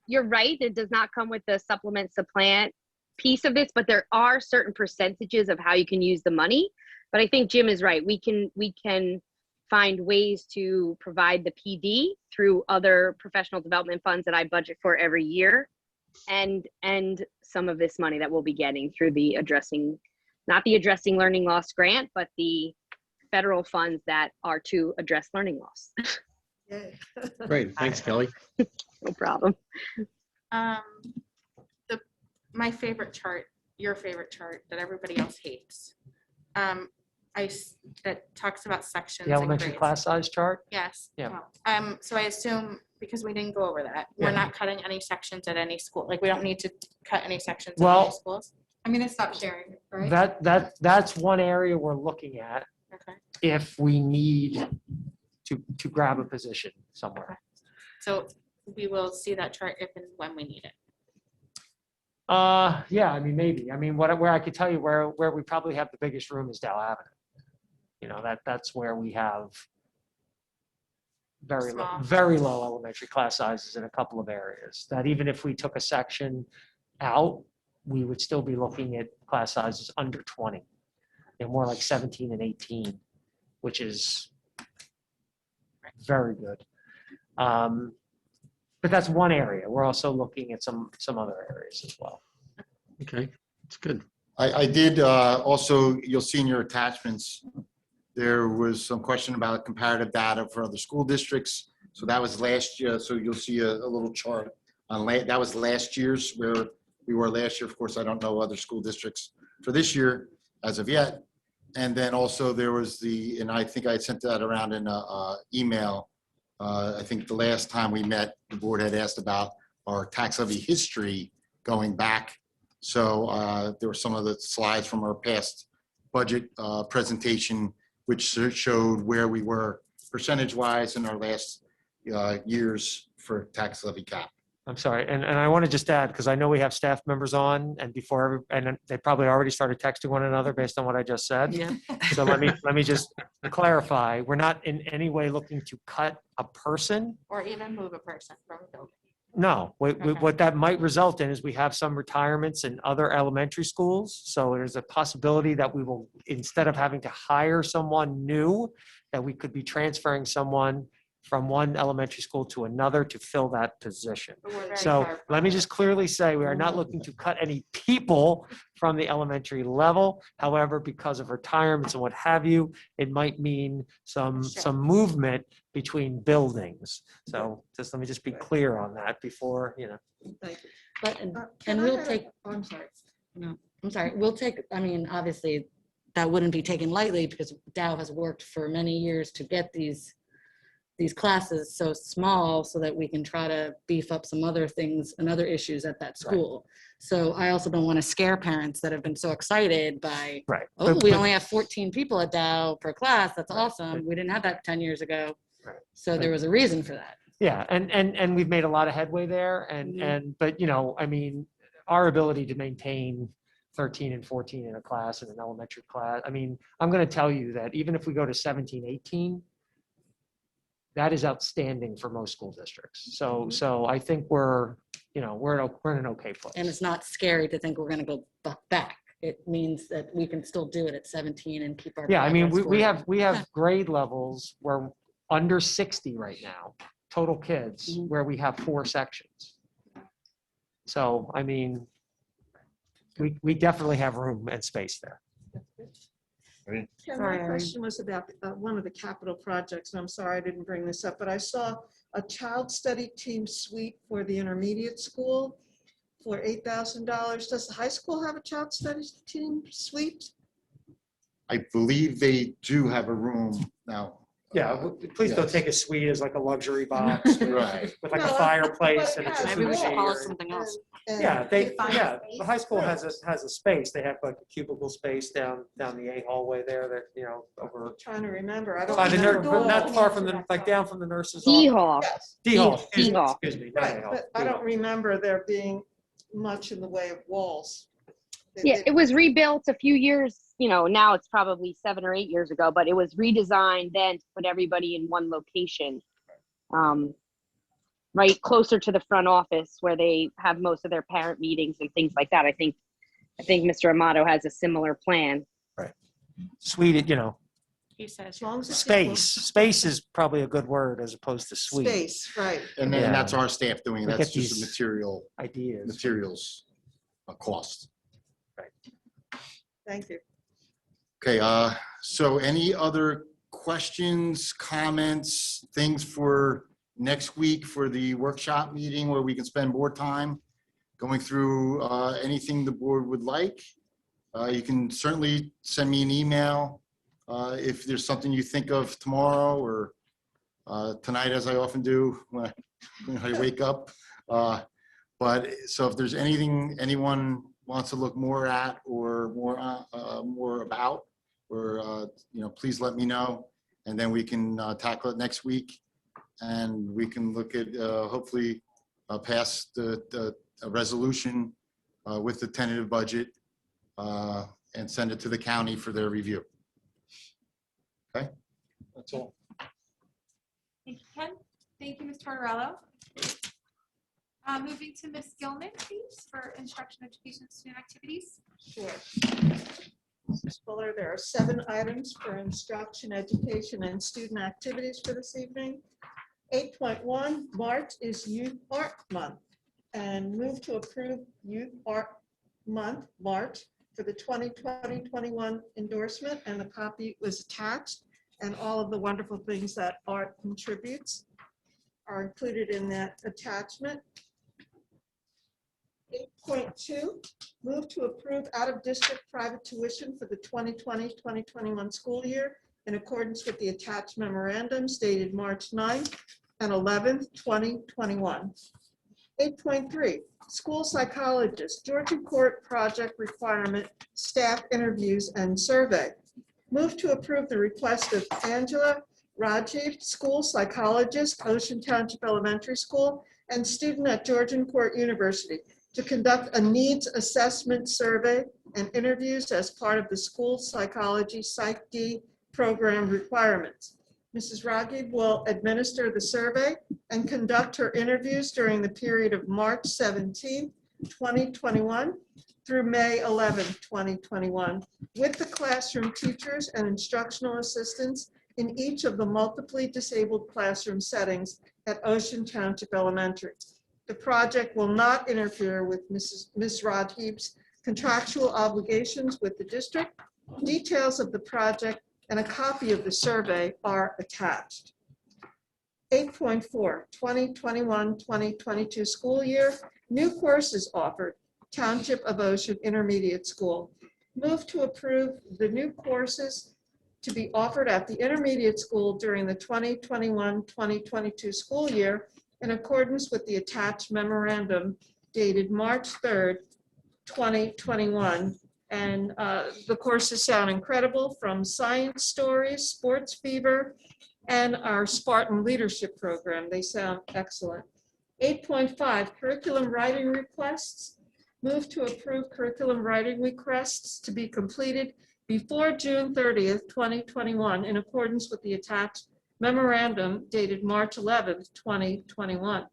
You're right, it does not come with the supplement supplant piece of this, but there are certain percentages of how you can use the money. But I think Jim is right. We can find ways to provide the PD through other professional development funds that I budget for every year. And some of this money that we'll be getting through the not the Addressing Learning Loss grant, but the federal funds that are to address learning loss. Great, thanks, Kelly. No problem. My favorite chart, your favorite chart that everybody else hates. That talks about sections. The and elementary grades. class size chart? Yes. Yeah. So I assume, because we didn't go over that, we're Yeah. not cutting any sections at any school. Like, we don't need to cut any sections at Well- any schools. I'm gonna stop sharing, right? That's one area we're looking at Okay. if we need to grab a position somewhere. So we will see that chart if and when we need it. Yeah, I mean, maybe. I mean, where I could tell you where we probably have the biggest room is Dow Avenue. That's where we have Small. very low elementary class sizes in a couple of areas. That even if we took a section out, we would still be looking at class sizes under 20 and more like 17 and 18, which is very good. But that's one area. We're also looking at some other areas as well. Okay, it's good. I did also, you'll see in your attachments, there was some question about comparative data for other school districts. So that was last year. So you'll see a little chart on that was last year's where we were last year. Of course, I don't know other school districts for this year as of yet. And then also there was and I think I sent that around in an email. I think the last time we met, the board had asked about our tax levy history going back. So there were some of the slides from our past budget presentation, which showed where we were percentage-wise in our last years for tax levy cap. I'm sorry, and I want to just add, because I know we have staff members on, and and they probably already started texting one another based on what I just said. Yeah. So let me just clarify, we're not in any way looking to cut a person. Or even move a person from a building. No, Okay. what that might result in is we have some retirements in other elementary schools. So there's a possibility that we will, instead of having to hire someone new, that we could be transferring someone from one elementary school to another to fill that position. But we're very So far from let me that. just clearly say, we are not looking to cut any people from the elementary level. However, because of retirements and what have you, it might mean some movement between buildings. So just let me just be clear on that before, Thank you. But, Can and I we'll have- take, oh, I'm sorry. no, I'm sorry, we'll take, I mean, obviously, that wouldn't be taken lightly because Dow has worked for many years to get these classes so small so that we can try to beef up some other things and other issues at that school. So I also don't want to scare parents that have been so excited by, right. oh, But- we but- only have 14 people at Dow per class. That's awesome. We didn't have that 10 years ago. Right. So there was a reason for that. Yeah, and we've made a lot of headway there, but I mean, our ability to maintain 13 and 14 in a class, in an elementary class, I mean, I'm going to tell you that even if we go to 17, 18, that is outstanding for most school districts. So I think we're in an okay place. And it's not scary to think we're going to go back. It means that we can still do it at 17 and keep our. Yeah, I mean, progress we forward. have grade levels where under 60 right now, total kids, where we have 4 sections. So, I mean, we definitely have room and space there. Ken, Sorry, my Irene. question was about one of the capital projects, and I'm sorry I didn't bring this up, but I saw a child study team suite for the intermediate school for $8,000. Does the high school have a child studies team suite? I believe they do have a room now. Yeah, please don't Yes. take a suite as like a luxury box with Right. with like No, a I- fireplace but and a yeah, Maybe we should call it jacuzzi. something else. Yeah, And the high school has a space. They have like a cubicle space down the A hallway there that, over I'm trying to remember. I don't by the remember. but not far from like down from the nurses. D office. Hall. Yes, D hall, D hall. excuse me, not A right, hall. but I D don't hall. remember there being much in the way of walls. Yeah, it was rebuilt a few years, now it's probably 7 or 8 years ago, but it was redesigned then to put everybody in one location. Right closer to the front office where they have most of their parent meetings and things like that. I think Mr. Amato has a similar plan. Suite, He says. As long as it's space is probably a good word as opposed to suite. Space, right. And then that's our staff doing, We it. That's get just a these ideas. materials cost. Thank you. Okay, so any other questions, comments, things for next week for the workshop meeting where we can spend more time going through anything the board would like? You can certainly send me an email if there's something you think of tomorrow or tonight, as I often do when I wake up. But so if there's anything anyone wants to look more at or more about, or please let me know, and then we can tackle it next week, and we can look at hopefully pass the resolution with the tentative budget and send it to the county for their review. That's all. Thank you, Ken. Thank you, Ms. Tortorello. Moving to Ms. Gilman, please, for instruction, education, and student activities. Sure. Ms. Fuller, there are 7 items for instruction, education, and student activities for this evening. 8.1, March is Youth Art Month, and move to approve Youth Art Month, March, for the 2020-21 endorsement, and the copy was attached, and all of the wonderful things that art contributes are included in that attachment. 8.2, move to approve out-of-district private tuition for the 2020-2021 school year in accordance with the attached memorandums dated March 9th and 11th, 2021. 8.3, school psychologist, Georgian Court project requirement, staff interviews and survey. Move to approve the request of Angela Rajiv, school psychologist, Ocean Township Elementary School, and student at Georgian Court University to conduct a needs assessment survey and interviews as part of the school psychology Psych D program requirements. Mrs. Raghib will administer the survey and conduct her interviews during the period of March 17, 2021 through May 11, 2021, with the classroom teachers and instructional assistants in each of the multiply disabled classroom settings at Ocean Township Elementary. The project will not interfere with Ms. Raghib's contractual obligations with the district. Details of the project and a copy of the survey are attached. 8.4, 2021-2022 school year, new courses offered, Township of Ocean Intermediate School. Move to approve the new courses to be offered at the intermediate school during the 2021-2022 school year in accordance with the attached memorandum dated March 3rd, 2021. And the courses sound incredible, from science stories, sports fever, and our Spartan leadership program. They sound excellent. 8.5, curriculum writing requests. Move to approve curriculum writing requests to be completed before June 30th, 2021, in accordance with the attached memorandum dated March 11th, 2021.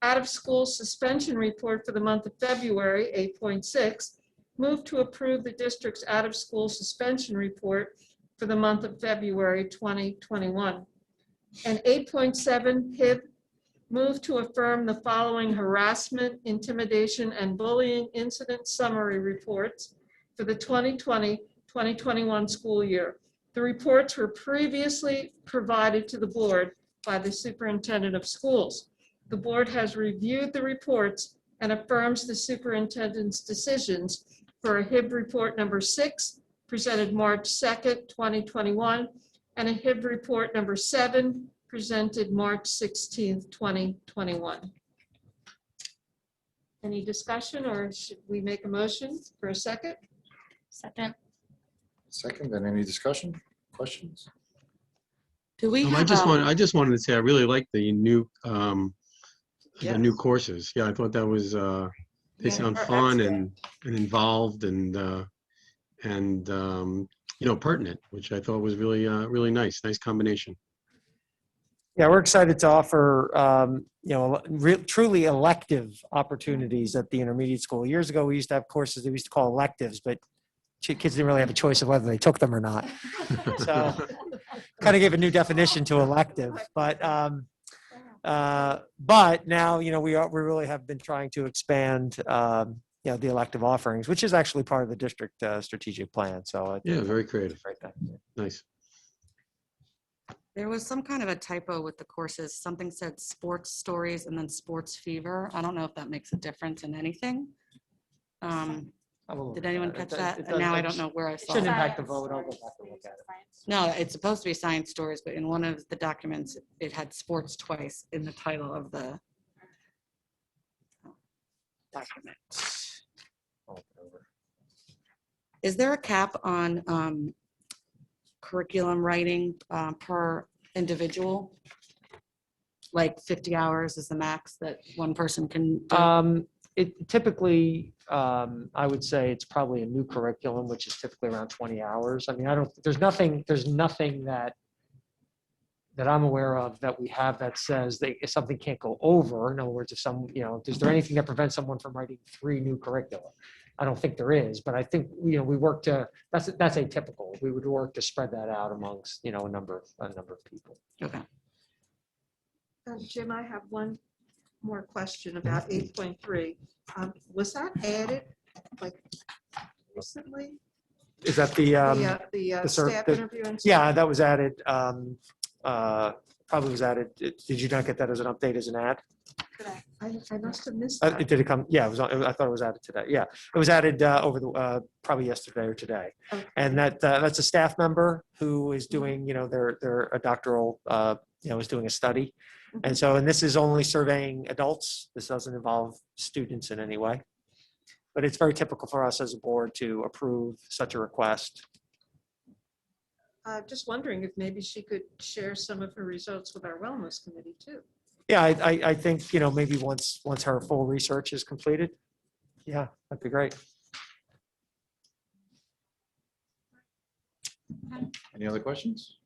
Out of school suspension report for the month of February, 8.6. Move to approve the district's out of school suspension report for the month of February 2021. And 8.7, HIB, move to affirm the following harassment, intimidation, and bullying incident summary reports for the 2020-2021 school year. The reports were previously provided to the board by the superintendent of schools. The board has reviewed the reports and affirms the superintendent's decisions for a HIB report number 6, presented March 2nd, 2021, and a HIB report number 7, presented March 16th, 2021. Any discussion, or should we make a motion for a second? Second. Second, and any discussion, questions? Do we I have, just wanted to say I really like the new Yeah. the new courses. Yeah, I thought that was they Yeah, sound they're fun excellent. and involved and you know, pertinent, which I thought was really really nice combination. Yeah, we're excited to offer, you know, truly elective opportunities at the intermediate school. Years ago, we used to have courses that we used to call electives, but kids didn't really have a choice of whether they took them or not. So kind of gave a new definition to elective. But now, you know, we really have been trying to expand, you know, the elective offerings, which is actually part of the district strategic plan. So Yeah, very creative. right there. Nice. there was some kind of a typo with the courses. Something said sports stories and then sports fever. I don't know if that makes a difference in anything. Did anyone catch that? And now I don't know where I saw Shouldn't it. impact the vote. I'll go back and look at it. No, it's supposed to be science stories, but in one of the documents, it had sports twice in the title of the document. Is there a cap on curriculum writing per individual? Like 50 hours is the max that one person can do? it typically, I would say it's probably a new curriculum, which is typically around 20 hours. I mean, there's nothing that I'm aware of that we have that says that if something can't go over, in other words, is there anything that prevents someone from writing 3 new curricula? I don't think there is, but I think, we work to, that's atypical. We would work to spread that out amongst, a number of people. Okay. Jim, I have one more question about 8.3. Was that added like recently? Is that the Staff interview and stuff? yeah, that was added, probably was added. Did you not get that as an update, as an ad? I must have missed that. Did it come? Yeah, I thought it was added today. Yeah, it was added over the, probably yesterday or today. Okay. And that's a staff member who is doing, they're a doctoral, is doing a study. And so, and this is only surveying adults. This doesn't involve students in any way. But it's very typical for us as a board to approve such a request. Just wondering if maybe she could share some of her results with our wellness committee too. Yeah, I think, maybe once her full research is completed. Yeah, that'd be great. Any other questions?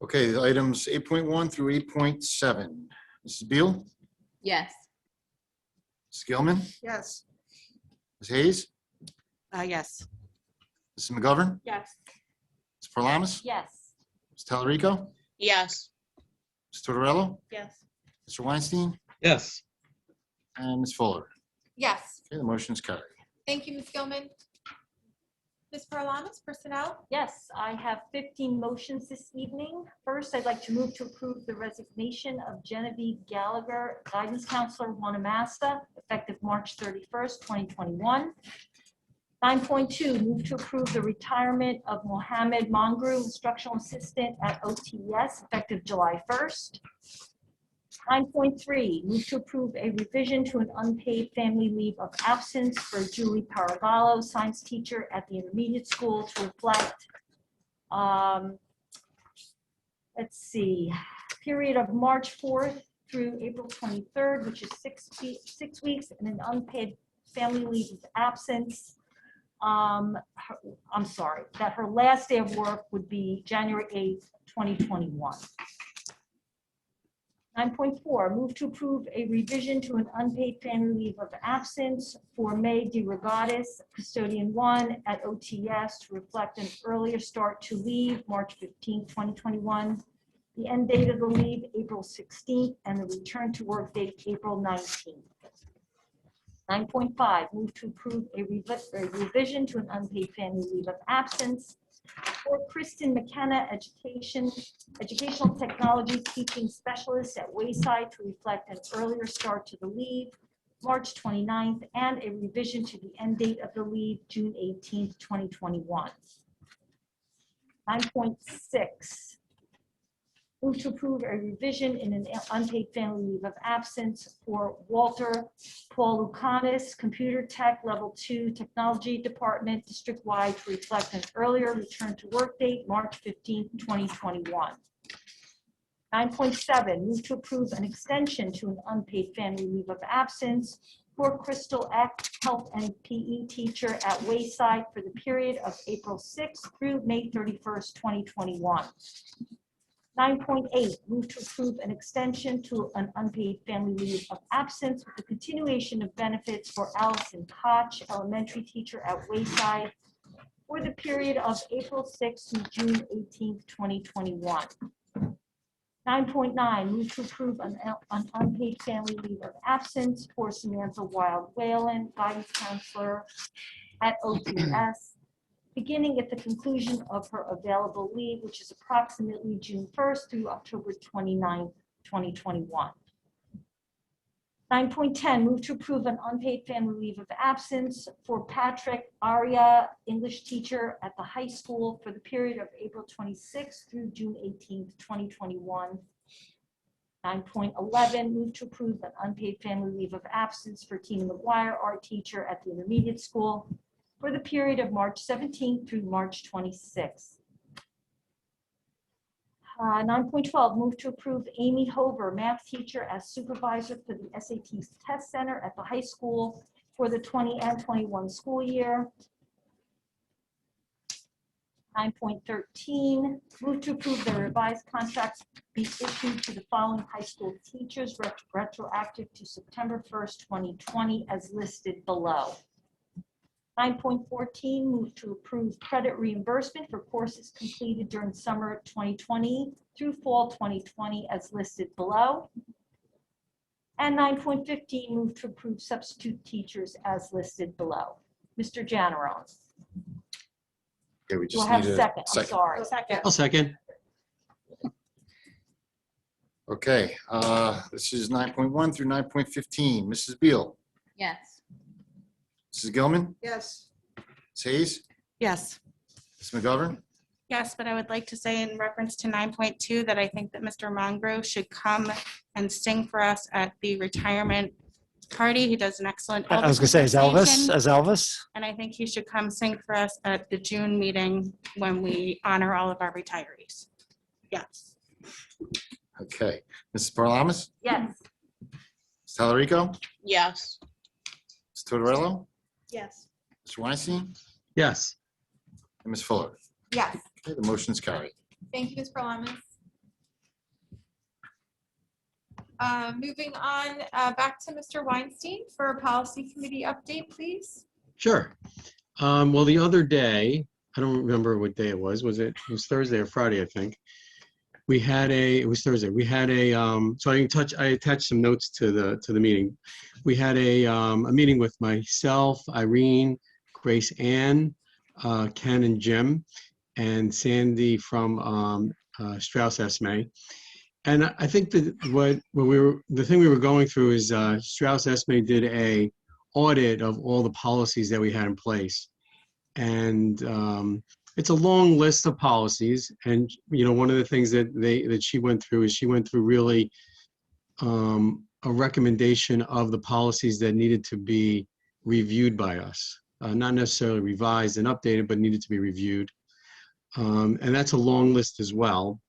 Okay, the items 8.1 through 8.7. Mrs. Beal, Yes. Ms. Gilman, Yes. Ms. Hayes, Yes. Mrs. McGovern, Yes. Ms. Parlamas, Yes. Ms. Talarico, Yes. Ms. Tortorello, Yes. Mr. Weinstein, Yes. and Ms. Fuller. Yes, Okay, the motion is carried. thank you, Ms. Gilman. Ms. Parlamas, personnel? Yes, I have 15 motions this evening. First, I'd like to move to approve the resignation of Genevieve Gallagher, Guidance Counselor, Wanamasta, effective March 31st, 2021. 9.2, move to approve the retirement of Mohammed Mangru, Instructional Assistant at OTS, effective July 1st. 9.3, move to approve a revision to an unpaid family leave of absence for Julie Paragallo, science teacher at the intermediate school, to reflect, period of March 4th through April 23rd, which is 6 weeks, and an unpaid family leave of absence. I'm sorry, that her last day of work would be January 8th, 2021. 9.4, move to approve a revision to an unpaid family leave of absence for May DeRogatis, custodian 1 at OTS, to reflect an earlier start to leave, March 15, 2021. The end date of the leave, April 16th, and the return to work date, April 19th. 9.5, move to approve a revision to an unpaid family leave of absence for Kristen McKenna, educational technology teaching specialist at Wayside, to reflect an earlier start to the leave, March 29th, and a revision to the end date of the leave, June 18th, 2021. 9.6, move to approve a revision in an unpaid family leave of absence for Walter Paul Lucanis, computer tech level 2 technology department, district-wide, to reflect an earlier return to work date, March 15th, 2021. 9.7, move to approve an extension to an unpaid family leave of absence for Crystal Eck, health and PE teacher at Wayside, for the period of April 6th through May 31st, 2021. 9.8, move to approve an extension to an unpaid family leave of absence with the continuation of benefits for Allison Koch, elementary teacher at Wayside, for the period of April 6th to June 18th, 2021. 9.9, move to approve an unpaid family leave of absence for Samantha Wild Whalen, guidance counselor at OTS, beginning at the conclusion of her available leave, which is approximately June 1st through October 29th, 2021. 9.10, move to approve an unpaid family leave of absence for Patrick Aria, English teacher at the high school, for the period of April 26th through June 18th, 2021. 9.11, move to approve an unpaid family leave of absence for Tina McGuire, art teacher at the intermediate school, for the period of March 17th through March 26th. 9.12, move to approve Amy Hover, math teacher, as supervisor for the SAT Test Center at the high school for the 20 and 21 school year. 9.13, move to approve the revised contracts be issued to the following high school teachers retroactive to September 1st, 2020, as listed below. 9.14, move to approve credit reimbursement for courses completed during summer 2020 through fall 2020, as listed below. And 9.15, move to approve substitute teachers as listed below. Mr. Janarone. Okay, we Do just I have need a a second? I'm second. sorry. I'll second. Okay, this is 9.1 through 9.15. Mrs. Beal, Yes. Mrs. Gilman, Yes. Ms. Hayes, Yes. Ms. McGovern. Yes, but I would like to say in reference to 9.2 that I think that Mr. Mongrove should come and sing for us at the retirement party. He does an excellent Elvis I was gonna say, is Elvis, impersonation, as Elvis? and I think he should come sing for us at the June meeting when we honor all of our retirees. Yes. Okay, Mrs. Paralamas, Yes. Ms. Talarico, Yes. Ms. Tortorello, Yes. Mr. Weinstein, Yes. and Ms. Fuller. Yes. Okay, the motion is carried. Thank you, Ms. Paralamas. Moving on, back to Mr. Weinstein for a policy committee update, please. Sure. Well, the other day, I don't remember what day it was. It was Thursday or Friday, I think. It was Thursday. We had so I attached some notes to the meeting. We had a meeting with myself, Irene, Grace Ann, Ken and Jim, and Sandy from Strauss Esme. And I think that the thing we were going through is Strauss Esme did a audit of all the policies that we had in place. And it's a long list of policies. And, one of the things that she went through is she went through really a recommendation of the policies that needed to be reviewed by us. Not necessarily revised and updated, but needed to be reviewed. And that's a long list as well.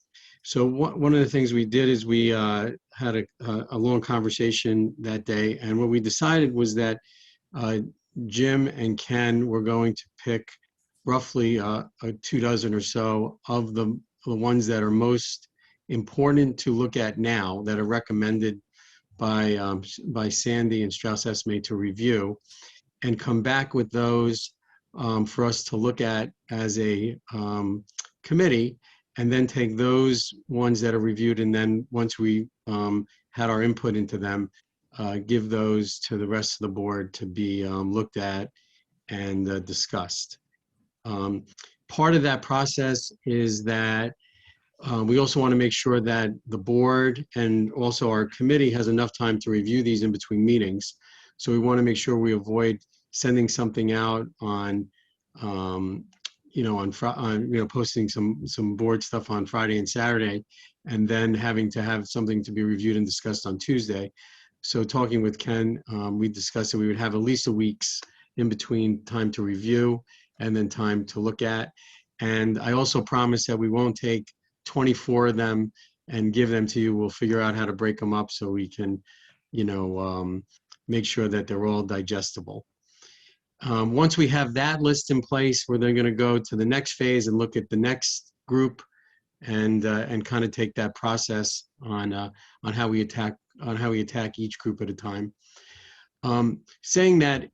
So one of the things we did is we had a long conversation that day. And what we decided was that Jim and Ken were going to pick roughly 24 or so of the ones that are most important to look at now, that are recommended by Sandy and Strauss Esme to review, and come back with those for us to look at as a committee, and then take those ones that are reviewed, and then once we had our input into them, give those to the rest of the board to be looked at and discussed. Part of that process is that we also want to make sure that the board and also our committee has enough time to review these in between meetings. So we want to make sure we avoid sending something out on posting some board stuff on Friday and Saturday, and then having to have something to be reviewed and discussed on Tuesday. So talking with Ken, we discussed that we would have at least a week's in between time to review and then time to look at. And I also promised that we won't take 24 of them and give them to you. We'll figure out how to break them up so we can, make sure that they're all digestible. Once we have that list in place, we're then going to go to the next phase and look at the next group and kind of take that process on how we attack each group at a time. Saying that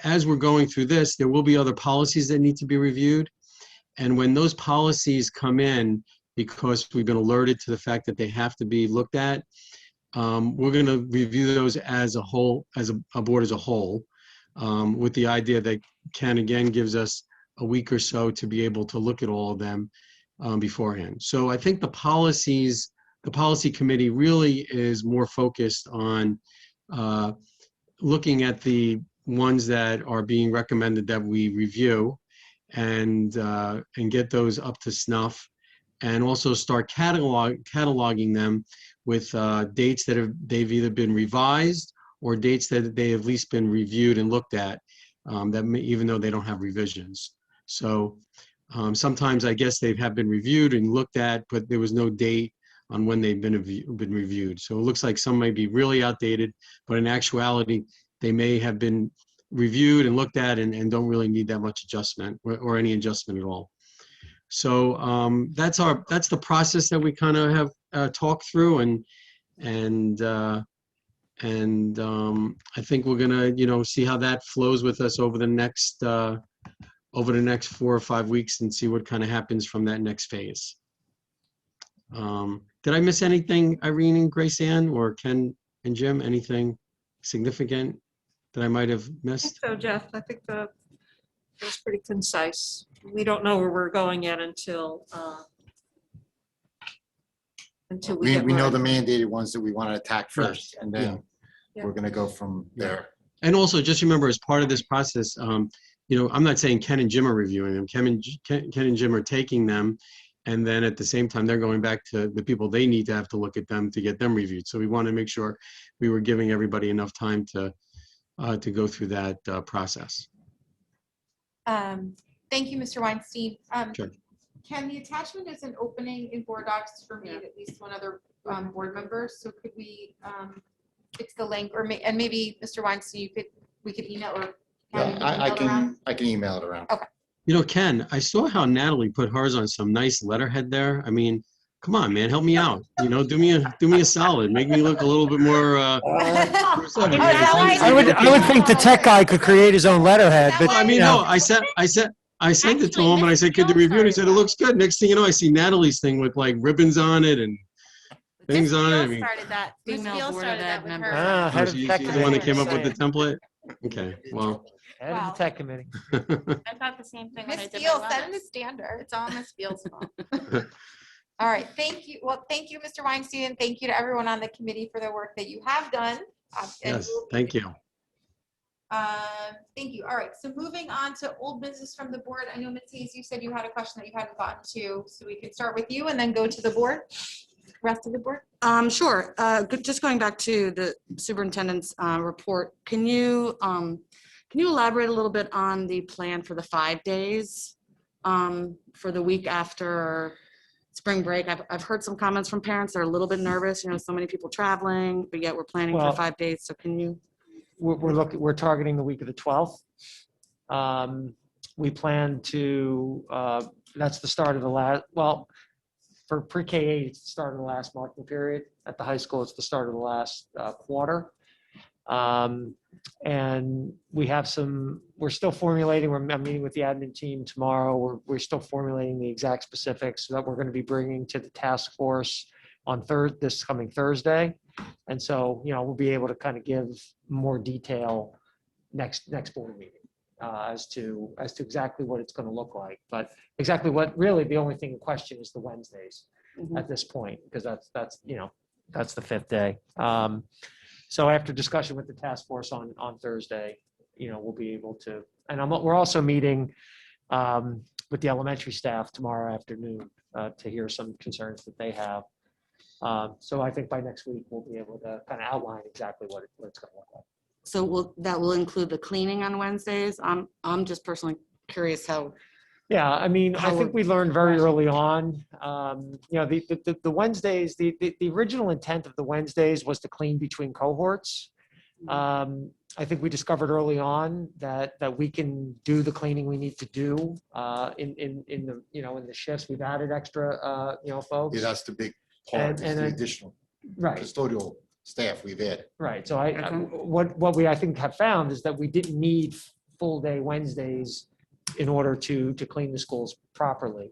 as we're going through this, there will be other policies that need to be reviewed. And when those policies come in, because we've been alerted to the fact that they have to be looked at, we're going to review those as a whole, as a board as a whole, with the idea that Ken again gives us a week or so to be able to look at all of them beforehand. So I think the policy committee really is more focused on looking at the ones that are being recommended that we review and get those up to snuff, and also start cataloging them with dates that they've either been revised or dates that they have at least been reviewed and looked at, even though they don't have revisions. So Sometimes I guess they have been reviewed and looked at, but there was no date on when they've been reviewed. So it looks like some may be really outdated, but in actuality, they may have been reviewed and looked at and don't really need that much adjustment or any adjustment at all. So that's the process that we kind of have talked through, and I think we're gonna see how that flows with us over the next 4 or 5 weeks and see what kind of happens from that next phase. Did I miss anything, Irene and Grace Ann, or Ken and Jim? Anything significant that I might have I think missed? so, Jeff. I think it was pretty concise. We don't know where we're going yet until We get know word. the mandated ones that we want to attack first, and then Yeah. we're going to go from there. And also, just remember, as part of this process, I'm not saying Ken and Jim are reviewing them. Ken and Jim are taking them, and then at the same time, they're going back to the people they need to have to look at them to get them reviewed. So we want to make sure we were giving everybody enough time to go through that process. Thank you, Mr. Weinstein. Sure. Ken, the attachment is an opening in board docs for me and at least one other board member. So could we fix the link, or and maybe Mr. Weinstein, we could email or Yeah, I around? can email it around. Okay. Ken, I saw how Natalie put hers on some nice letterhead there. I mean, come on, man, help me out. Do me a solid. Make me look a little bit more. I would think the tech guy could create his own letterhead, but I mean, no, I sent it to him and I said, could you review it? He said, it looks good. Next thing you know, I see Natalie's thing with like ribbons on it and things on it. I mean, Started that. Ms. Female Beal Board started of that Ed with member. her. Ah, head of she's tech the one that came up with the committee. template. Okay, well. Head of the tech committee. I thought the same thing when I Ms. did Beal, my set a wellness. standard. It's all Ms. Beal's fault. All right, thank you. Well, thank you, Mr. Weinstein, and thank you to everyone on the committee for the work that you have done. And Yes, will be thank you. Thank you. All right, so moving on to old business from the board. I know, Ms. Hayes, you said you had a question that you hadn't gotten to, so we can start with you and then go to the board, rest of the board. Sure. Just going back to the superintendent's report, can you elaborate a little bit on the plan for the 5 days for the week after spring break? I've heard some comments from parents. They're a little bit nervous, so many people traveling, but yet we're planning Well, for 5 days. So can you? We're targeting the week of the 12th. We plan to, that's the start of the last, well, for pre-K8, it's the start of the last marking period. At the high school, it's the start of the last quarter. And we have we're still formulating, I'm meeting with the admin team tomorrow. We're still formulating the exact specifics that we're going to be bringing to the task force on this coming Thursday. And so, we'll be able to kind of give more detail next board meeting as to exactly what it's going to look like. But exactly what, really, the only thing in question is the Wednesdays at this point, because that's the 5th day. So after discussion with the task force on Thursday, we'll be able to, and we're also meeting with the elementary staff tomorrow afternoon to hear some concerns that they have. So I think by next week, we'll be able to kind of outline exactly what it's going to look like. So that will include the cleaning on Wednesdays? I'm just personally curious how. Yeah, I mean, I think we learned very early on, the Wednesdays, the original intent of the Wednesdays was to clean between cohorts. I think we discovered early on that we can do the cleaning we need to do in the shifts. We've added extra, folks. Yeah, that's the big part, is the additional right custodial staff we've added. Right. So what we I think have found is that we didn't need full day Wednesdays in order to clean the schools properly.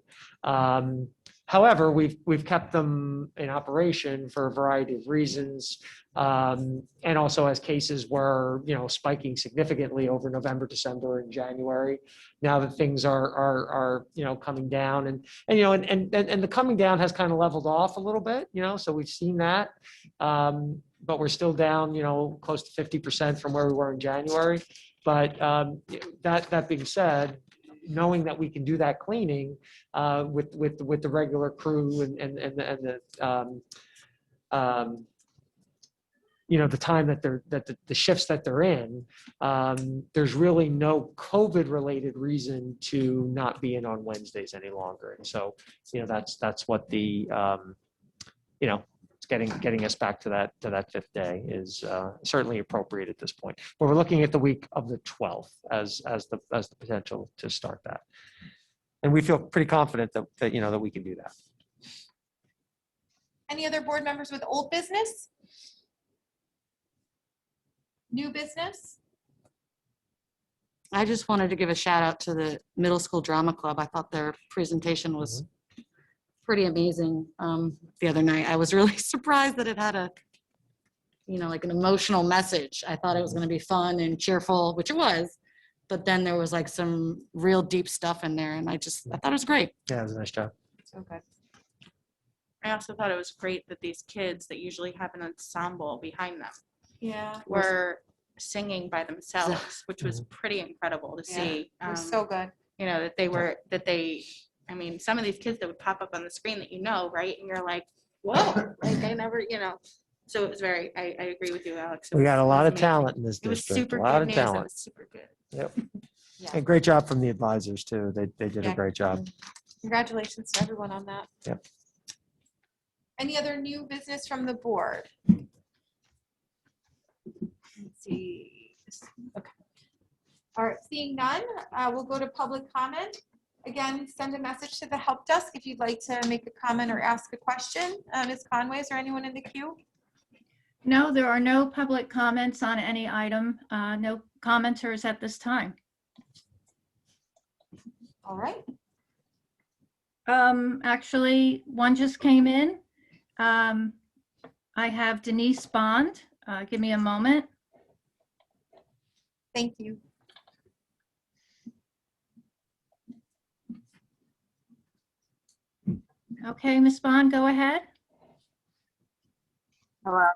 However, we've kept them in operation for a variety of reasons, and also as cases were spiking significantly over November, December, and January. Now that things are coming down, and the coming down has kind of leveled off a little bit. So we've seen that, but we're still down close to 50% from where we were in January. But that being said, knowing that we can do that cleaning with the regular crew and the time that the shifts that they're in, there's really no COVID related reason to not be in on Wednesdays any longer. And so, that's what the, it's getting us back to that fifth day is certainly appropriate at this point. But we're looking at the week of the 12th as the potential to start that. And we feel pretty confident that we can do that. Any other board members with old business? New business? I just wanted to give a shout out to the middle school drama club. I thought their presentation was pretty amazing the other night. I was really surprised that it had like an emotional message. I thought it was going to be fun and cheerful, which it was, but then there was like some real deep stuff in there, and I thought it was great. Yeah, it was a nice job. Okay. I also thought it was great that these kids that usually have an ensemble behind them Yeah. were singing by themselves, which was pretty incredible to see. It was so good. I mean, some of these kids that would pop up on the screen that right? And you're like, whoa, like I never, so it was I agree with you, Alex. We got a It lot was of amazing. talent in this It was district. super A lot good of news. It talent. was super good. Yep. Yeah. And great job from the advisors too. They did a Yeah. great job. Congratulations to everyone on that. Yep. Any other new business from the board? Let's see. Okay. All right, seeing none, we'll go to public comment. Again, send a message to the help desk if you'd like to make a comment or ask a question. Ms. Conway, is there anyone in the queue? No, there are no public comments on any item. No commenters at this time. All right. Actually, one just came in. I have Denise Bond. Give me a moment. Thank you. Okay, Ms. Bond, go ahead. Hello.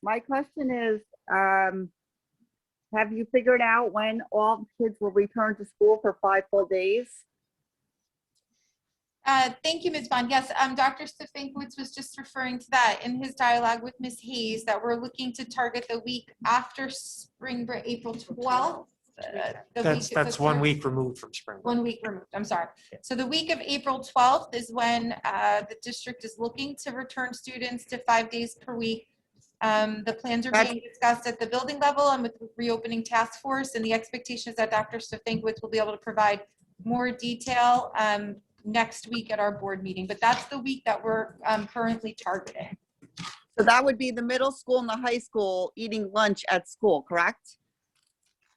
My question is, have you figured out when all kids will return to school for 5 full days? Thank you, Ms. Bond. Yes, Dr. Stefankiewicz was just referring to that in his dialogue with Ms. Hayes, that we're looking to target the week after spring break, April 12th. That's 1 week removed from spring break. 1 week removed, I'm sorry. So the week of April 12th is when the district is looking to return students to 5 days per week. The plans are being discussed at the building level and with the reopening task force, and the expectation is that Dr. Stefankiewicz will be able to provide more detail next week at our board meeting, but that's the week that we're currently targeting. So that would be the middle school and the high school eating lunch at school, correct?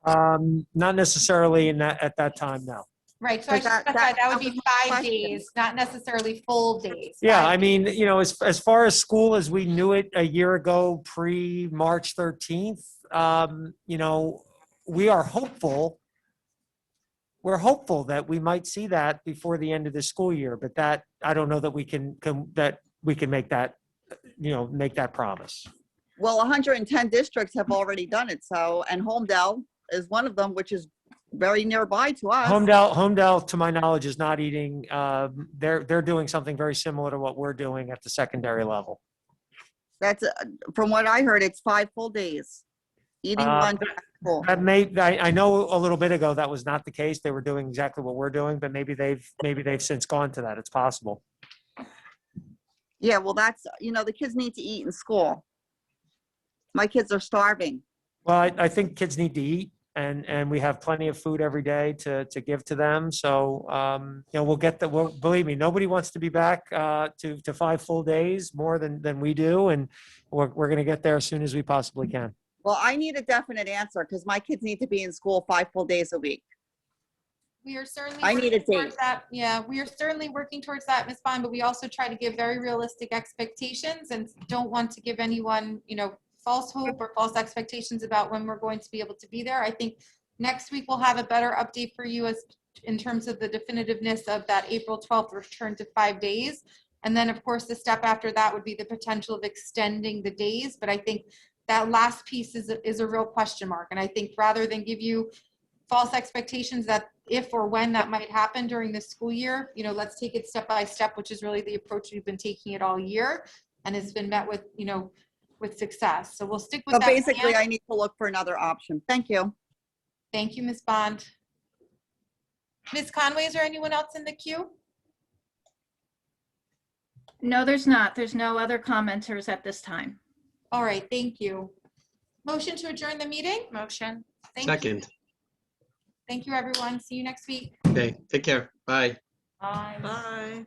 Not necessarily at that time, no. Right, so I But specified that would was be my 5 question. days, not necessarily full days. Yeah, 5 I mean, days. as far as school as we knew it a year ago, pre-March 13th, we are hopeful. We're hopeful that we might see that before the end of the school year, but that, I don't know that we can make that, make that promise. Well, 110 districts have already done it, so, and Homedale is one of them, which is very nearby to us. Homedale, to my knowledge, is not eating, they're doing something very similar to what we're doing at the secondary level. That's, from what I heard, it's 5 full days. Eating lunch at school. I know a little bit ago that was not the case. They were doing exactly what we're doing, but maybe they've since gone to that. It's possible. Yeah, well, that's, the kids need to eat in school. My kids are starving. Well, I think kids need to eat, and we have plenty of food every day to give to them. So, we'll get that. Well, believe me, nobody wants to be back to 5 full days more than we do, and we're going to get there as soon as we possibly can. Well, I need a definite answer because my kids need to be in school 5 full days a week. We are certainly I need a working towards date. that. Yeah, we are certainly working towards that, Ms. Bond, but we also try to give very realistic expectations and don't want to give anyone, false hope or false expectations about when we're going to be able to be there. I think next week we'll have a better update for you as in terms of the definitiveness of that April 12th return to 5 days. And then, of course, the step after that would be the potential of extending the days. But I think that last piece is a real question mark. And I think rather than give you false expectations that if or when that might happen during the school year, let's take it step by step, which is really the approach we've been taking it all year and has been met with, with success. So we'll stick with So that. basically, plan. I need to look for another option. Thank you. Thank you, Ms. Bond. Ms. Conway, is there anyone else in the queue? No, there's not. There's no other commenters at this time. All right, thank you. Motion to adjourn the meeting? Motion. Thank you. Second. Thank you, everyone. See you next week. Okay, take care. Bye. Bye. Bye.